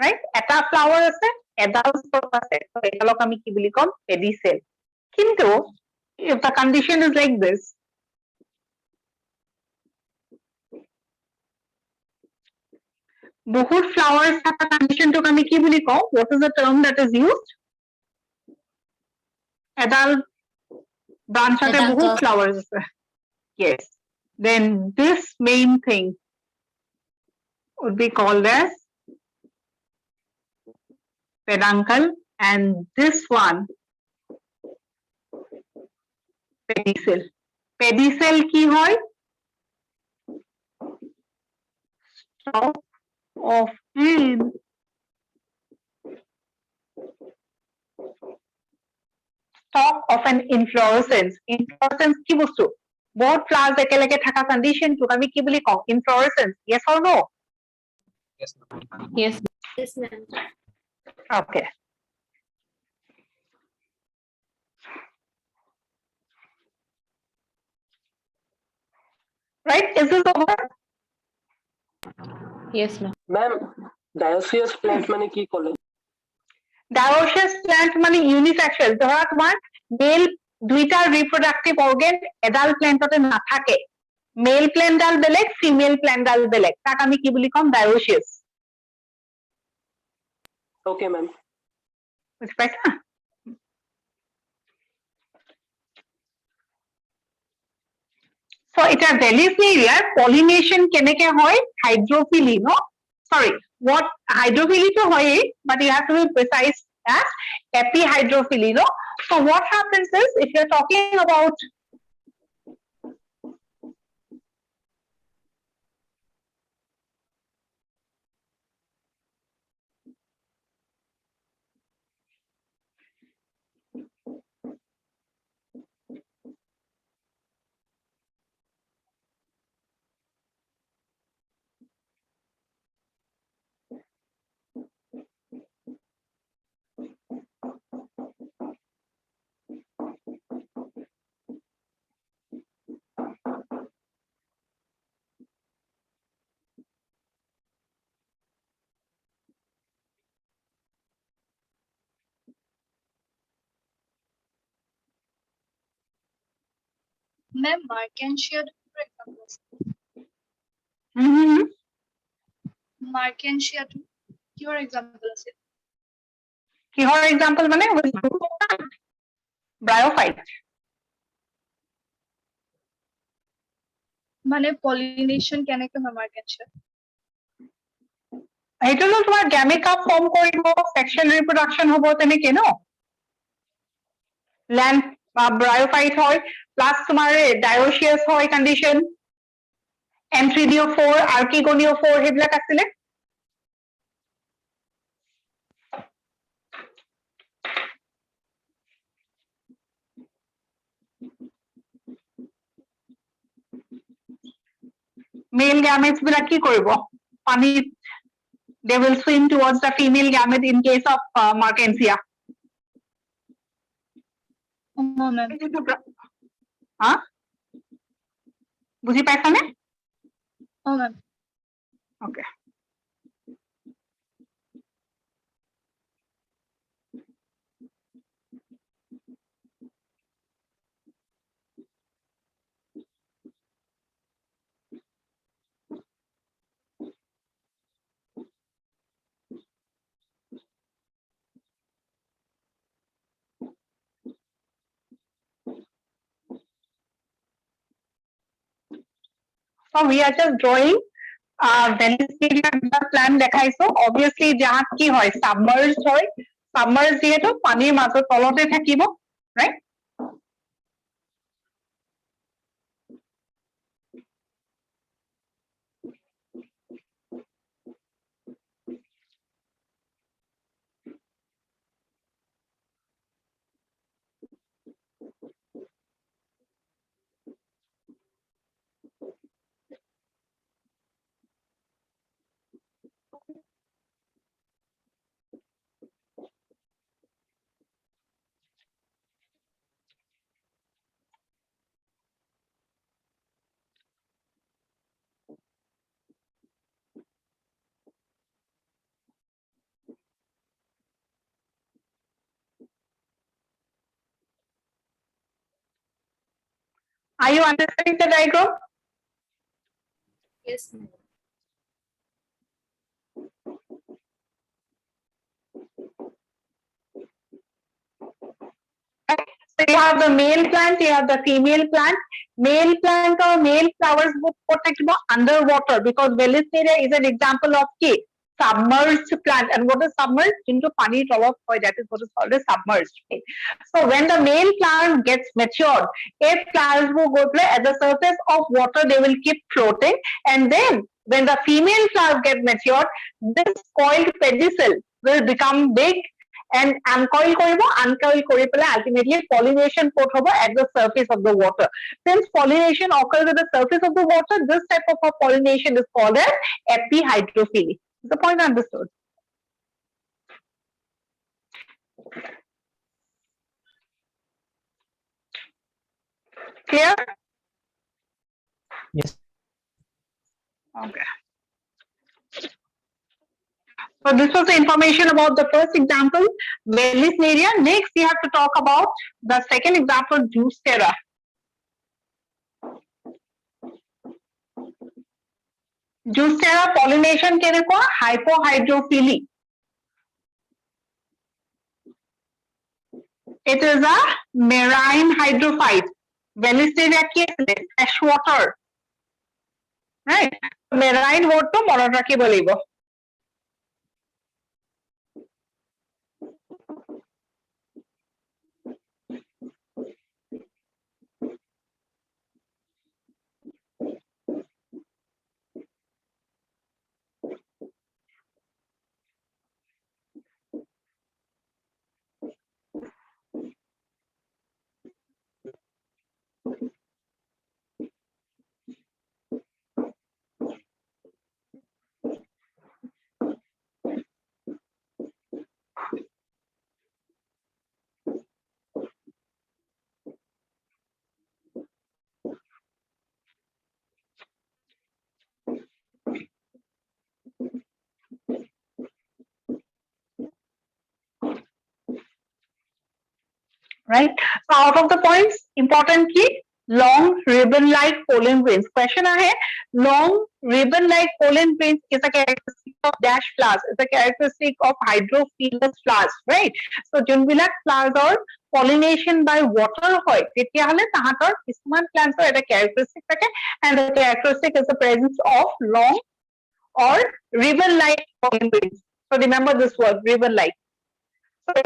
Right? Eta flower আছে, এডাল stalk আছে. So এডালক আমি কি বুলি কম? Pedicel. কিন্তু if the condition is like this, বহুত flowers থকা condition টোক আমি কি বুলি কওঁ? What is the term that is used? এডাল branch তে বহুত Peduncle. flowers আছে. Yes. Then this main thing would be called as peduncle and this one pedicel. Pedicel কি হয়? Stalk of an stalk of an inflorescence. Inflorescence কি বস্তু? বহুত flowers একেলগে থাকা condition টোক আমি কি বুলি কওঁ? Inflorescence. Yes or no? Yes, ma'am. Yes. Yes, ma'am. Okay. Right? Is this over? Yes, ma'am. Ma'am, dioecious plant মানে কি ক'লে? Dioecious plant মানে unisexual. ধৰা তোমাৰ male দুইটা reproductive organ এডাল প্লেন্টতে নাথাকে. Male plant ডাল বেলেগ, female plant ডাল বেলেগ. তাক আমি কি বুলি কম? Dioecious. Okay, ma'am. বুজি পাইছা? So এটা Vallisneria pollination কেনেকে হয়? Hydrophily, no? Sorry, what hydrophily to hoye, but you have to be precise as epihydrophily, no? So what happens is if you're talking about Ma'am, Markensia, for example. Markensia, your example is it? কিহৰ example মানে bryophyte. মানে pollination কেনেকে হয় Markensia? সেইটো তো তোমাৰ gameca form কৰিব, sexual reproduction হ'ব তেনেকে ন? Land bryophyte হয় plus তোমাৰ dioecious হয় condition, Enthridiophore, Archegoniophore সেইবিলাক আছিলে. মেল গ্যামেটস বিলাক কি কৰিব পানীত they will swim towards the female gamete in case of markensia Oh, ma'am. হা বুজি পাইছানে Oh, ma'am. okay so we are just drawing plan দেখাইছো obviously জাহাজ কি হয় সাবমার্জ হয় সাবমার্জ যেহেতু পানীৰ মাজত তলতে থাকিব right are you understanding the diagram Yes, ma'am. So you have the male plant, you have the female plant. Male plant or male flowers would protect underwater because Velisteria is an example of key submerged plant. And what is submerged? Into pani tolop hoy, that is what is called a submerged. So when the male plant gets matured, if flowers will go at the surface of water, they will keep floating. And then when the female flowers get matured, this coiled pedicel will become big and uncoil kori pele ultimately pollination put hobo at the surface of the water. Since pollination occurs at the surface of the water, this type of pollination is called as epihydrophily. Is the point understood? Clear? Yes. Okay. So this was the information about the first example, Velisteria. Next, we have to talk about the second example, Juicera. Juicera pollination kenekwa hypohydrophily. It is a marine hydrophyte. Velisteria ki asile fresh water. Right? Marine word to monon rakhibo lagibo. Right? So out of the points, important key, long ribbon-like pollen grains. Question ahead, long ribbon-like pollen grains is a characteristic of dash flowers. It's a characteristic of hydrophilous flowers, right? So junbilak flowers or pollination by water hoy. Tettiyahole tahator kisman plants or eta characteristic thake, and the characteristic is the presence of long or ribbon-like pollen grains. So remember this word, ribbon-like. So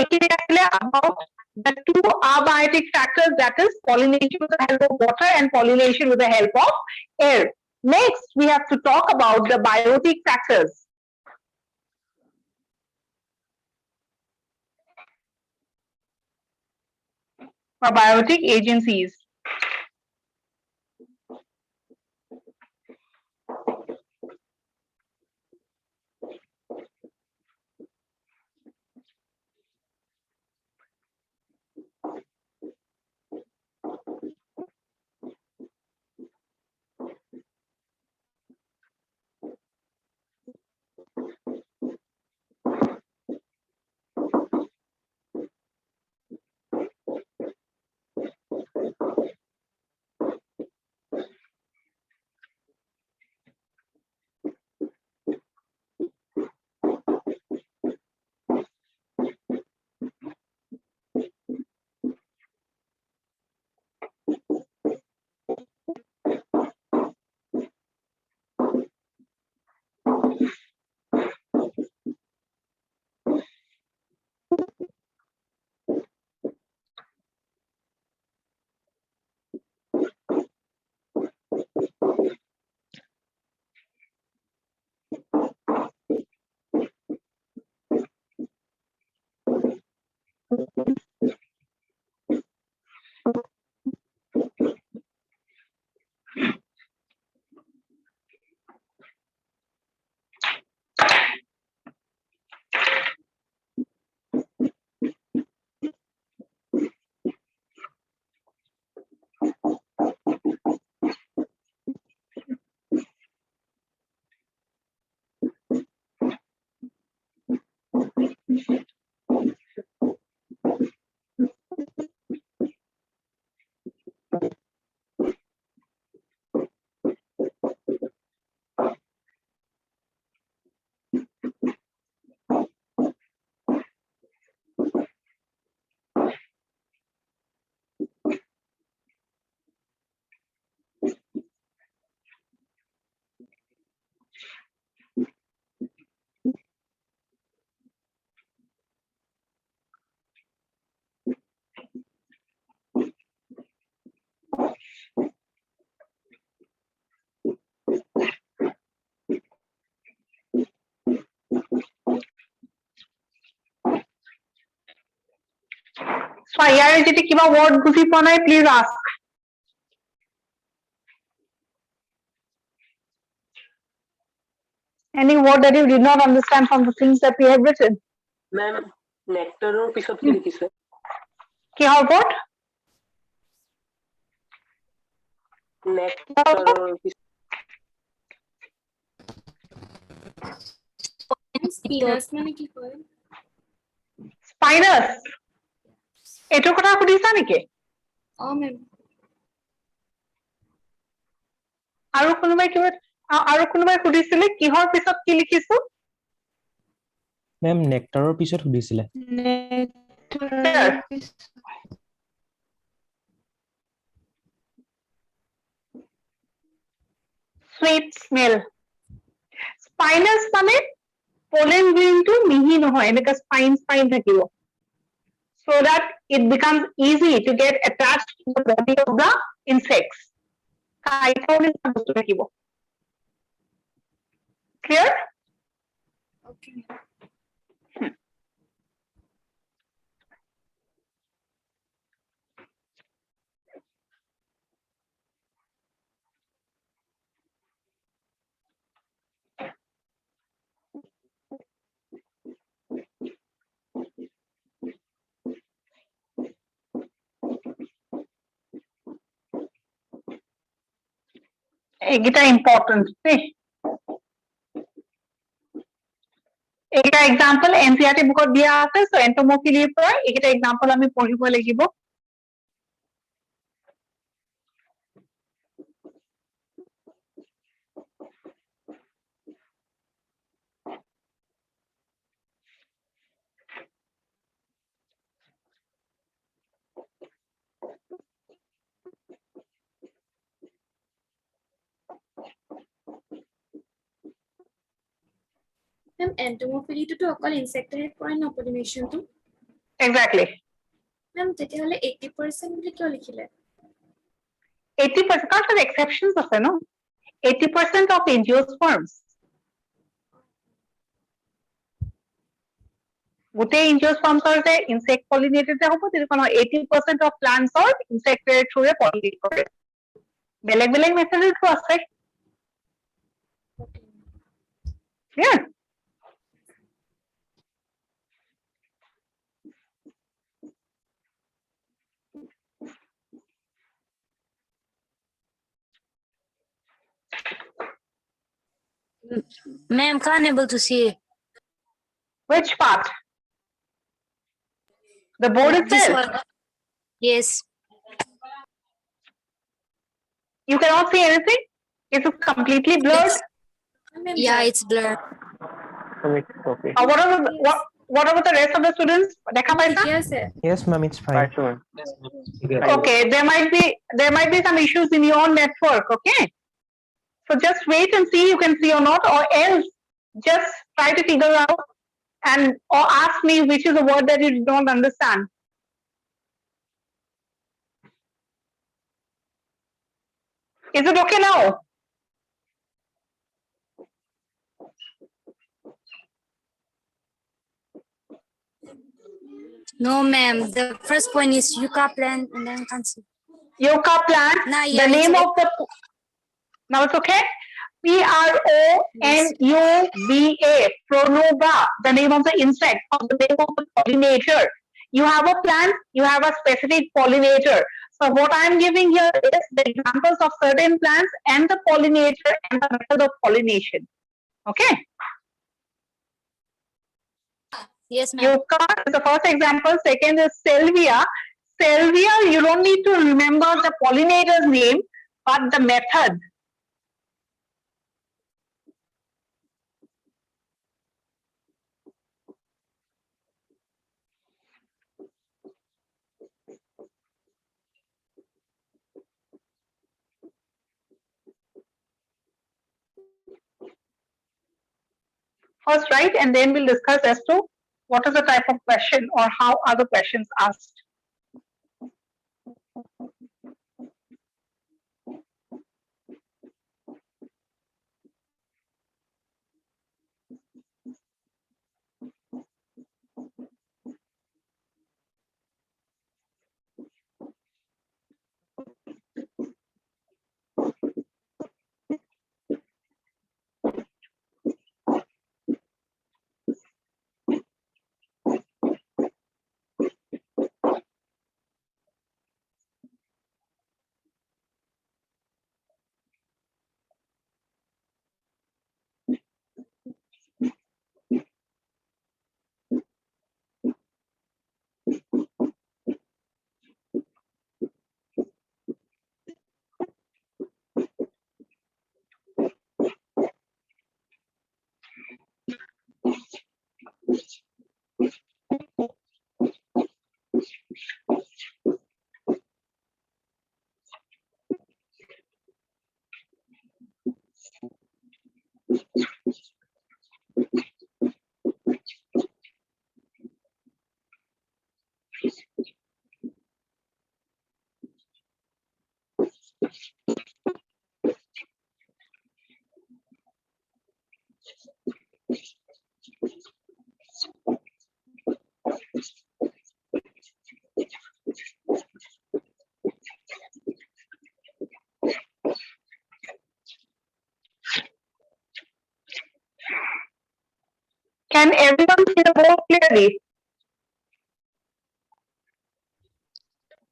about the two abiotic factors, that is pollination with the help of water and pollination with the help of air. Next, we have to talk about the biotic factors. Or biotic agencies. So ইয়াৰে যদি কিবা word বুজি পোৱা নাই, please ask. Any word that you did not understand from the things that we have written? Ma'am, nectar-ৰ পিছত কি লিখিছে? কিহৰ ওপৰত? Nectar-ৰ পিছত Spinach মানে কি কয়? Spinous. এইটোৰ কথা সুধিছা নেকি? মেম আৰু কোনোবাই সুধিছিলে কিহৰ পিছত কি লিখিছো? মেম নেক্টাৰৰ পিছত সুধিছিলে। Sweet smell. Spinous মানে pollen grainটো মিহি নহয়, এনেকা spine থাকিব. So that it becomes easy to get attached to the body of the insects. কাইটৰ নিচিনা বস্তু থাকিব. Clear? ওকে এইকেইটা important দেই. এইকেইটা example NCERT বুকত দিয়া আছে, so entomophilia পৰা এইকেইটা example আমি পঢ়িব লাগিব. মেম এন্টোমোফিলিটোতো অকল ইনসেক্টৰে পৰে ন পলিনেশনটো? Exactly. মেম তেতিয়াহ'লে 80% বুলি কিয় লিখিলে? 80% কাৰণ exceptions আছে ন. 80% of angiosperms. গোটেই angiosperms যে insect pollinated হ'ব, তেনেকুৱা নহয়. 80% of plants are insectary through pollinate কৰে. বেলেগ methodটো আছে. Clear? Ma'am, can't able to see. Which part? The board This itself. one. Yes. You cannot see anything? It is completely blurred. Yeah, it's blurred. What about the rest of the students? দেখা পাইছা? ঠিকে আছে Yes, ma'am, it's fine. Okay, there might be some issues in your network, okay? So just wait and see you can see or not, or else just try to figure out and or ask me which is the word that you don't understand. Is it okay now? No, ma'am. The first point is yucca plant and then cancer. Yucca plant, Nah, the yeah, name it's of the, now it's okay? Pronuba, Pronuba, the name of the insect, or the name of the pollinator. You have a plant, you have a specific pollinator. So what I'm giving here is the examples of certain plants and the pollinator and the method of pollination. Okay? Yes, ma'am. Yucca is the first example. Second is Salvia. Salvia, you don't need to remember the pollinator's name, but the method. First, right, and then we'll discuss as to what is the type of question or how are the questions asked. Can everyone see the board clearly?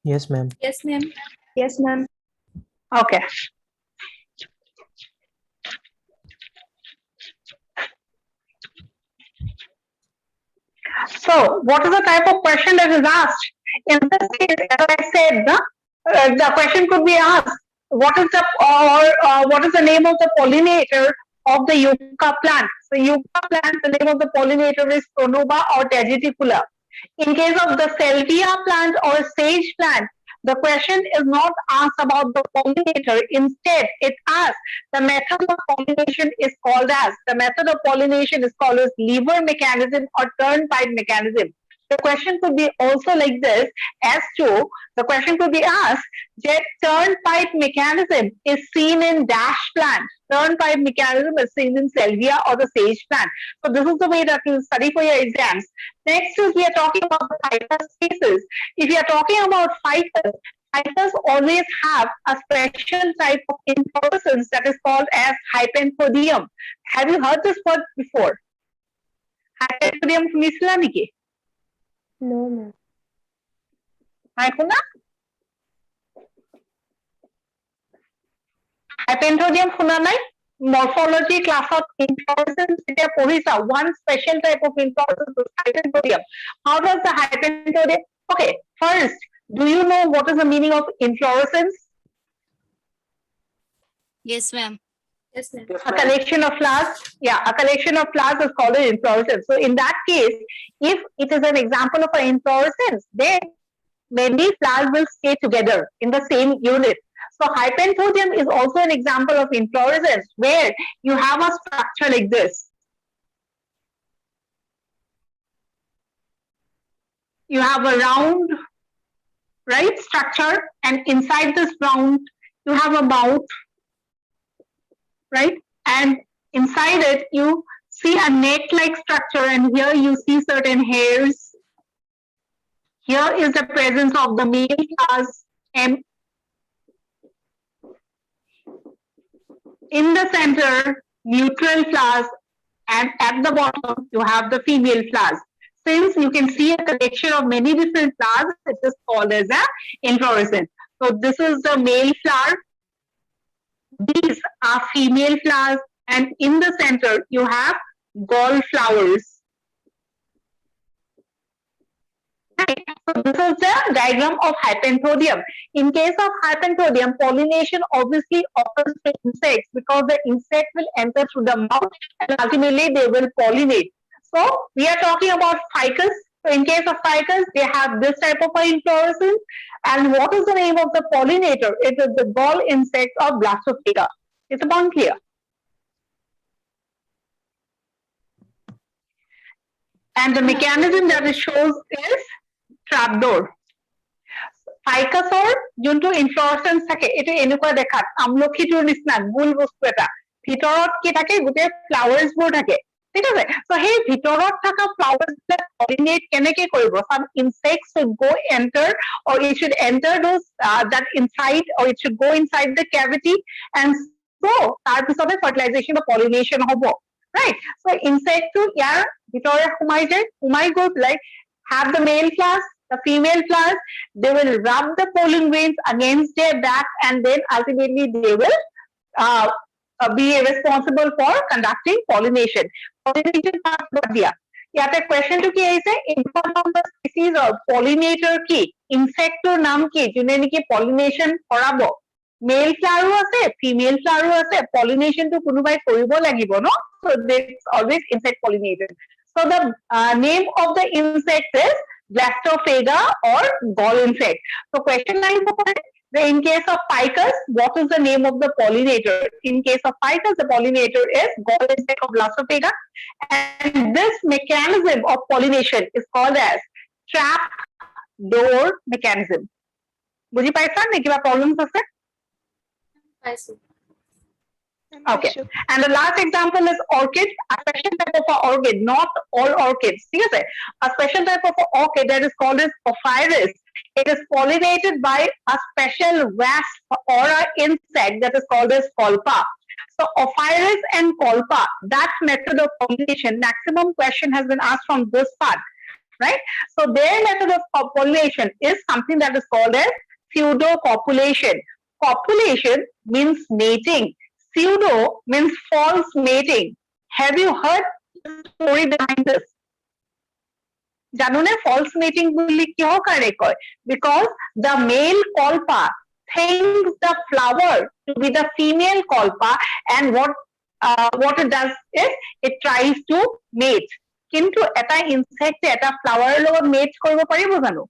Yes, ma'am. Yes, ma'am. Yes, ma'am. Okay. So, what is the type of question that is asked? In this case, as I said, the question could be asked: what is the name of the pollinator of the yucca plant? So, yucca plant, the name of the pollinator is Pronuba or Tageticula. In case of the salvia plant or sage plant, the question is not asked about the pollinator. Instead, it asks the method of pollination is called as lever mechanism or turnpike mechanism. The question could be also like this as to the question could be asked that turnpike mechanism is seen in dash plant. Turnpike mechanism is seen in salvia or the sage plant. So this is the way that you study for your exams. Next is we are talking about the ficus cases. If you are talking about ficus always have a special type of inflorescence that is called as hypenthodium. Have you heard this word before? Hypenthodium শুনিছিলা নেকি? No, ma'am. নাই শুনা? Hypenthodium শুনা নাই? Morphology class of inflorescence যেতিয়া পঢ়িছা, one special type of inflorescence is hypenthodium. How does the hypenthodium? Okay, first, do you know what is the meaning of inflorescence? Yes, ma'am. Yes, ma'am. A collection of flowers. Yeah, a collection of flowers is called an inflorescence. So in that case, if it is an example of an inflorescence, then many flowers will stay together in the same unit. So hypenthodium is also an example of inflorescence where you have a structure like this. You have a round, right, structure, and inside this round, you have a mouth, right? And inside it, you see a net-like structure, and here you see certain hairs. Here is the presence of the male flowers, and in the center, neutral flowers, and at the bottom, you have the female flowers. Since you can see a collection of many different flowers, it is called as an inflorescence. So this is the male flower. These are female flowers, and in the center, you have gall flowers. Right. So this is the diagram of hypenthodium. In case of hypenthodium, pollination obviously occurs to insects because the insect will enter through the mouth and ultimately they will pollinate. So we are talking about ficus. So in case of ficus, they have this type of inflorescence. And what is the name of the pollinator? It is the gall insect or Blastophaga. Is the point clear? And the mechanism that it shows is trapdoor. ফাইকাছৰ যোনটো ইনফ্লৰেসেন্স থাকে এটো এনেকুৱা দেখাত আমলখিটোৰ নিচিনা গোল বস্তু এটা ভিতৰত কি থাকে গুটে ফ্লাৱাৰ্স বোৰ থাকে ঠিক আছে সো সেই ভিতৰত থকা ফ্লাৱাৰ্স বিলাক পলিনেট কেনেকে কৰিব some insects should go enter or it should enter those that inside or it should go inside the cavity and so তাৰ পিছতে fertilization or pollination হ'ব right so insect to ইয়াৰ ভিতৰে সোমাই গৈ like have the male flowers the female flowers they will rub the pollen grains against their back and then ultimately they will be responsible for conducting pollination part baad diya ইয়াতে কোৱেশ্চনটো কি আহিছে স্পিচিজ of পলিনেটৰ কি ইনসেক্টৰ নাম কি যোনে নেকি pollination কৰাব mail ফ্লাৱাৰো আছে ফিমেল ফ্লাৱাৰো আছে পলিনেশনটো কোনোবাই কৰিব লাগিব ন so this always insect pollinator so the name of the insect is Blastophaga or gall insect so question আহিব পাৰে in case of ficus what is the name of the pollinator in case of ficus the pollinator is gall insect of Blastophaga and this mechanism of pollination is called as trap door mechanism বুজি পাইছা নে কিবা problems আছে পাইছো Okay. And the last example is orchid, a special type of a orchid, not all orchids. See, a special type of a orchid that is called as Ophrys. It is pollinated by a special wasp or an insect that is called as Colpa. So Ophrys and Colpa, that method of pollination, maximum question has been asked from this part, right? So their method of pollination is something that is called as pseudo-copulation. Copulation means mating. Pseudo means false mating. Have you heard the story behind this? Janune false mating bulli kyo kare koy? Because the male colpa thinks the flower to be the female colpa, and what it does is it tries to mate. Kintu eta insect eta flower logot mate koribo paribo jano?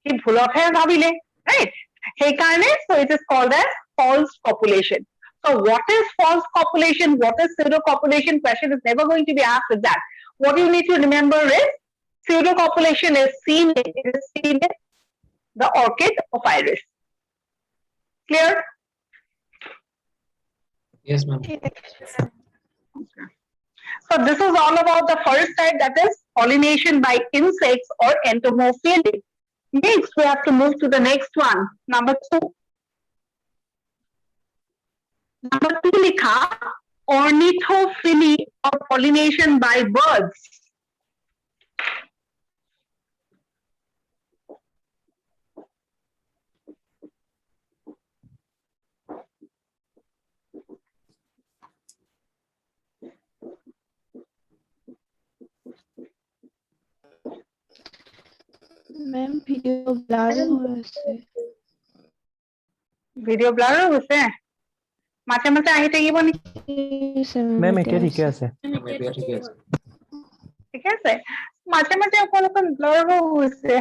Ki bhulothe bhabile, right? Hey karne, so it is called as false copulation. So what is false copulation? What is pseudo-copulation? Question is never going to be asked with that. What you need to remember is pseudo-copulation is seen in the orchid Ophrys. Clear? Yes, ma'am. So this is all about the first type, that is pollination by insects or entomophily. Next, we have to move to the next one, number 2. Number 2 likha ornithophily or pollination by birds. Ma'am, video blur হৈ আছে Video blur হৈ গৈছে মাতে মাতে আহি থাকিব নেকি মেম এতিয়া ঠিকে আছে ঠিক আছে মাতে মাতে অকল ব্লাৰ হৈ গৈছে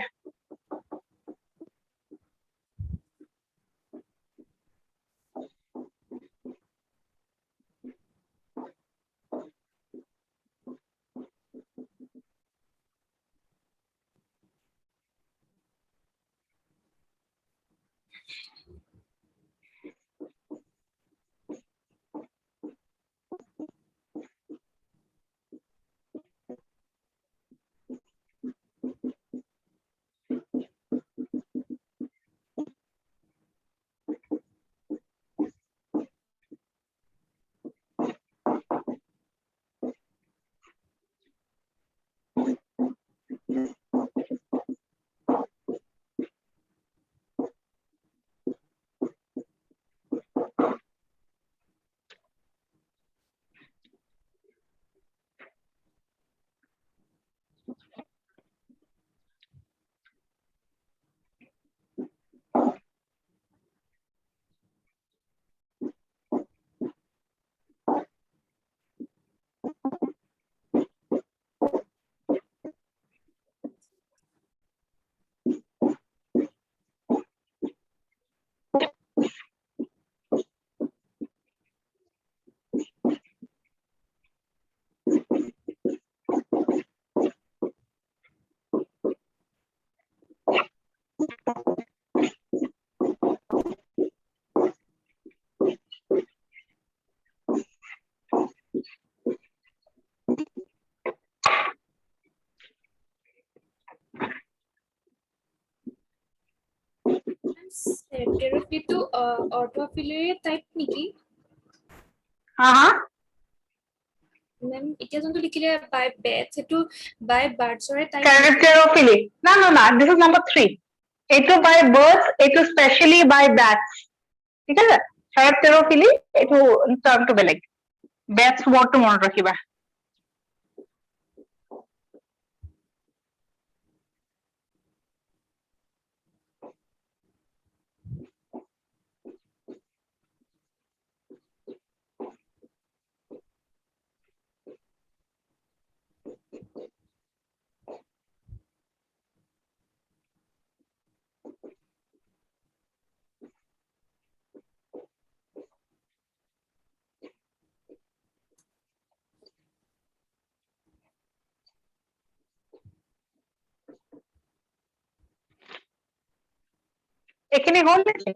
Pterophyte to orthophily type niki ha ma'am এতিয়া যোনটো লিখিলে by bats এটো by birds or type Pterophyly no this is number 3 eto by birds eto specially by bats ঠিক আছে Pterophyly eto term to beleg bats word to মনত ৰাখিবা এখিনি হল নেকি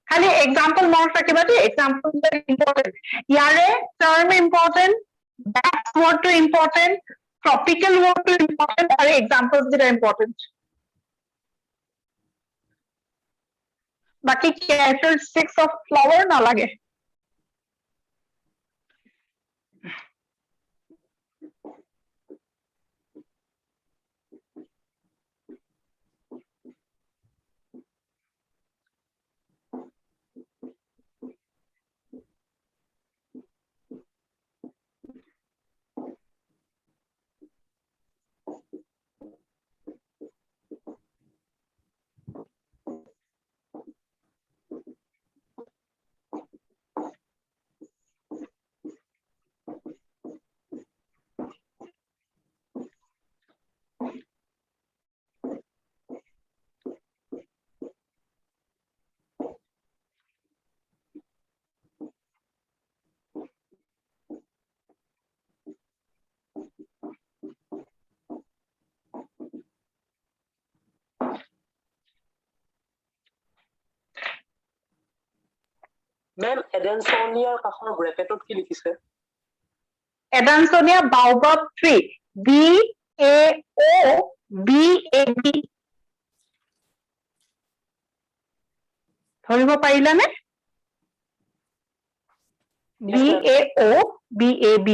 খালি এক্সাম্পল মনত ৰাখিবা দেই এক্সাম্পল ইম্পৰ্টেন্ট ইয়াৰে টাৰ্ম ইম্পৰ্টেন্ট ব্যাক ওয়ার্ডটো ইম্পৰ্টেন্ট ট্ৰপিক্যাল ওয়ার্ডটো ইম্পৰ্টেন্ট আৰু এক্সাম্পলস যেটা ইম্পৰ্টেন্ট বাকি characteristics of flower নালাগে মেম এডেনসনিয়াৰ কাষৰ ব্ৰেকেটত কি লিখিছে এডানসনিয়া বাওবাব ট্রি BAOBAB ধৰিব পাৰিলানে BAOBAB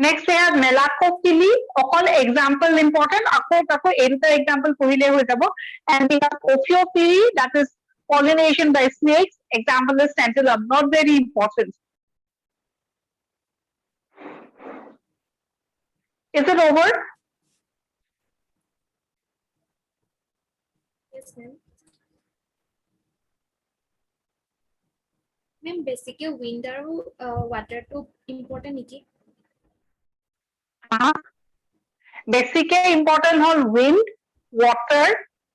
next we have মেলাকোকিলি অকল example important আকৌ এই দুটা example পঢ়িলে হৈ যাব and we have Ophiophyll that is pollination by snakes example is Centellum not very important is it over Yes, ma'am. Ma'am, basically wind আৰু water to important নেকি বেছিকে ইম্পৰ্টেন্ট হল wind water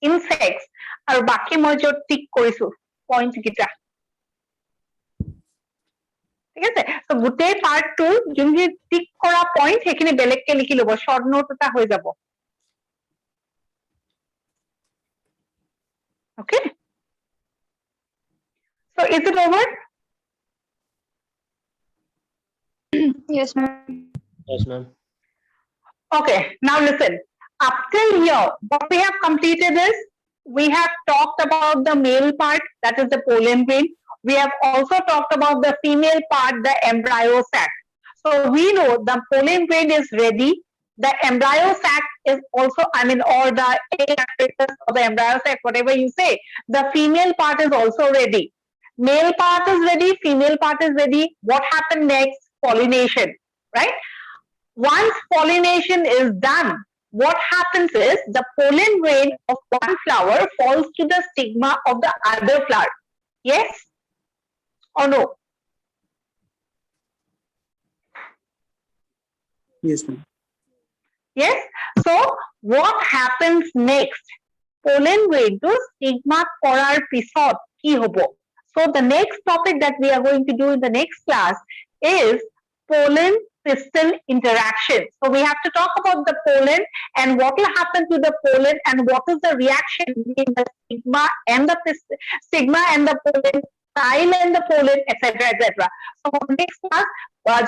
insects আৰু বাকি মই যত টিক কৰিছো point কিটা ঠিক আছে সো গোটেই পাৰ্টটো যোনখিনি টিক কৰা পইণ্ট সেইখিনি বেলেগকে লিখি লব শৰ্ট নোট এটা হৈ যাব okay so is it over Yes, ma'am. Yes, ma'am. Okay, now listen. Up till here, what we have completed is we have talked about the male part, that is the pollen grain. We have also talked about the female part, the embryo sac. So we know the pollen grain is ready. The embryo sac is also, or the egg apparatus or the embryo sac, whatever you say, the female part is also ready. Male part is ready, female part is ready. What happened next? Pollination, right? Once pollination is done, what happens is the pollen grain of one flower falls to the stigma of the other flower. Yes or no? Yes, ma'am. Yes. So what happens next? Pollen grain to stigma korar pisot ki hobo. So the next topic that we are going to do in the next class is pollen pistil interaction. So we have to talk about the pollen and what will happen to the pollen and what is the reaction between the stigma and the pollen, style and the pollen, etc., etc. So next class,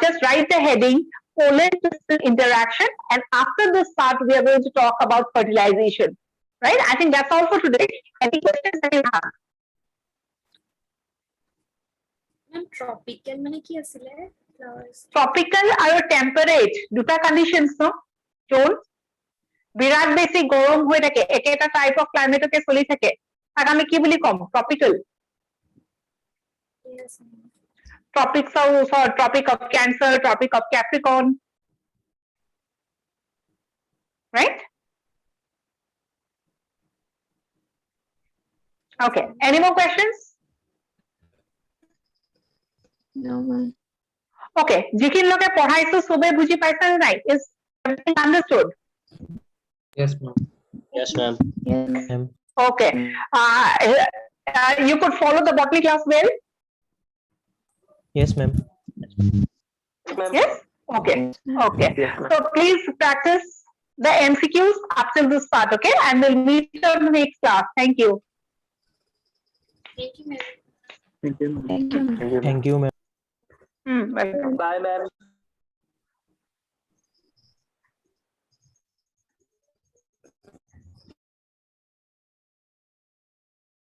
just write the heading pollen pistil interaction, and after this part we are going to talk about fertilization. Right? I think that's all for today. Any questions that you have? ma'am tropical মানে কি আছিলে flowers Tropical আৰু temperate দুটা conditions no zone বিৰাট বেছি গৰম হৈ থাকে একেটা টাইপ অফ ক্লাইমেটকে চলি থাকে তাক আমি কি বুলি কম ট্ৰপিক্যাল yes ma'am. tropics of tropic of Cancer, tropic of Capricorn, right? Okay, any more questions? No, ma'am. Okay, যিখিনি লোকে পঢ়াইছো সবে বুজি পাইছে নে নাই? Is everything understood? Yes, ma'am. Yes, ma'am. Yes. Ma'am. Okay, you could follow the botany class well? Yes, ma'am. Yes? Okay, okay. So please practice the MCQs up till this part, okay? And we'll meet you in the next class. Thank you. Thank you, ma'am. Thank you. Thank you. Thank you, ma'am. Welcome. Bye, ma'am.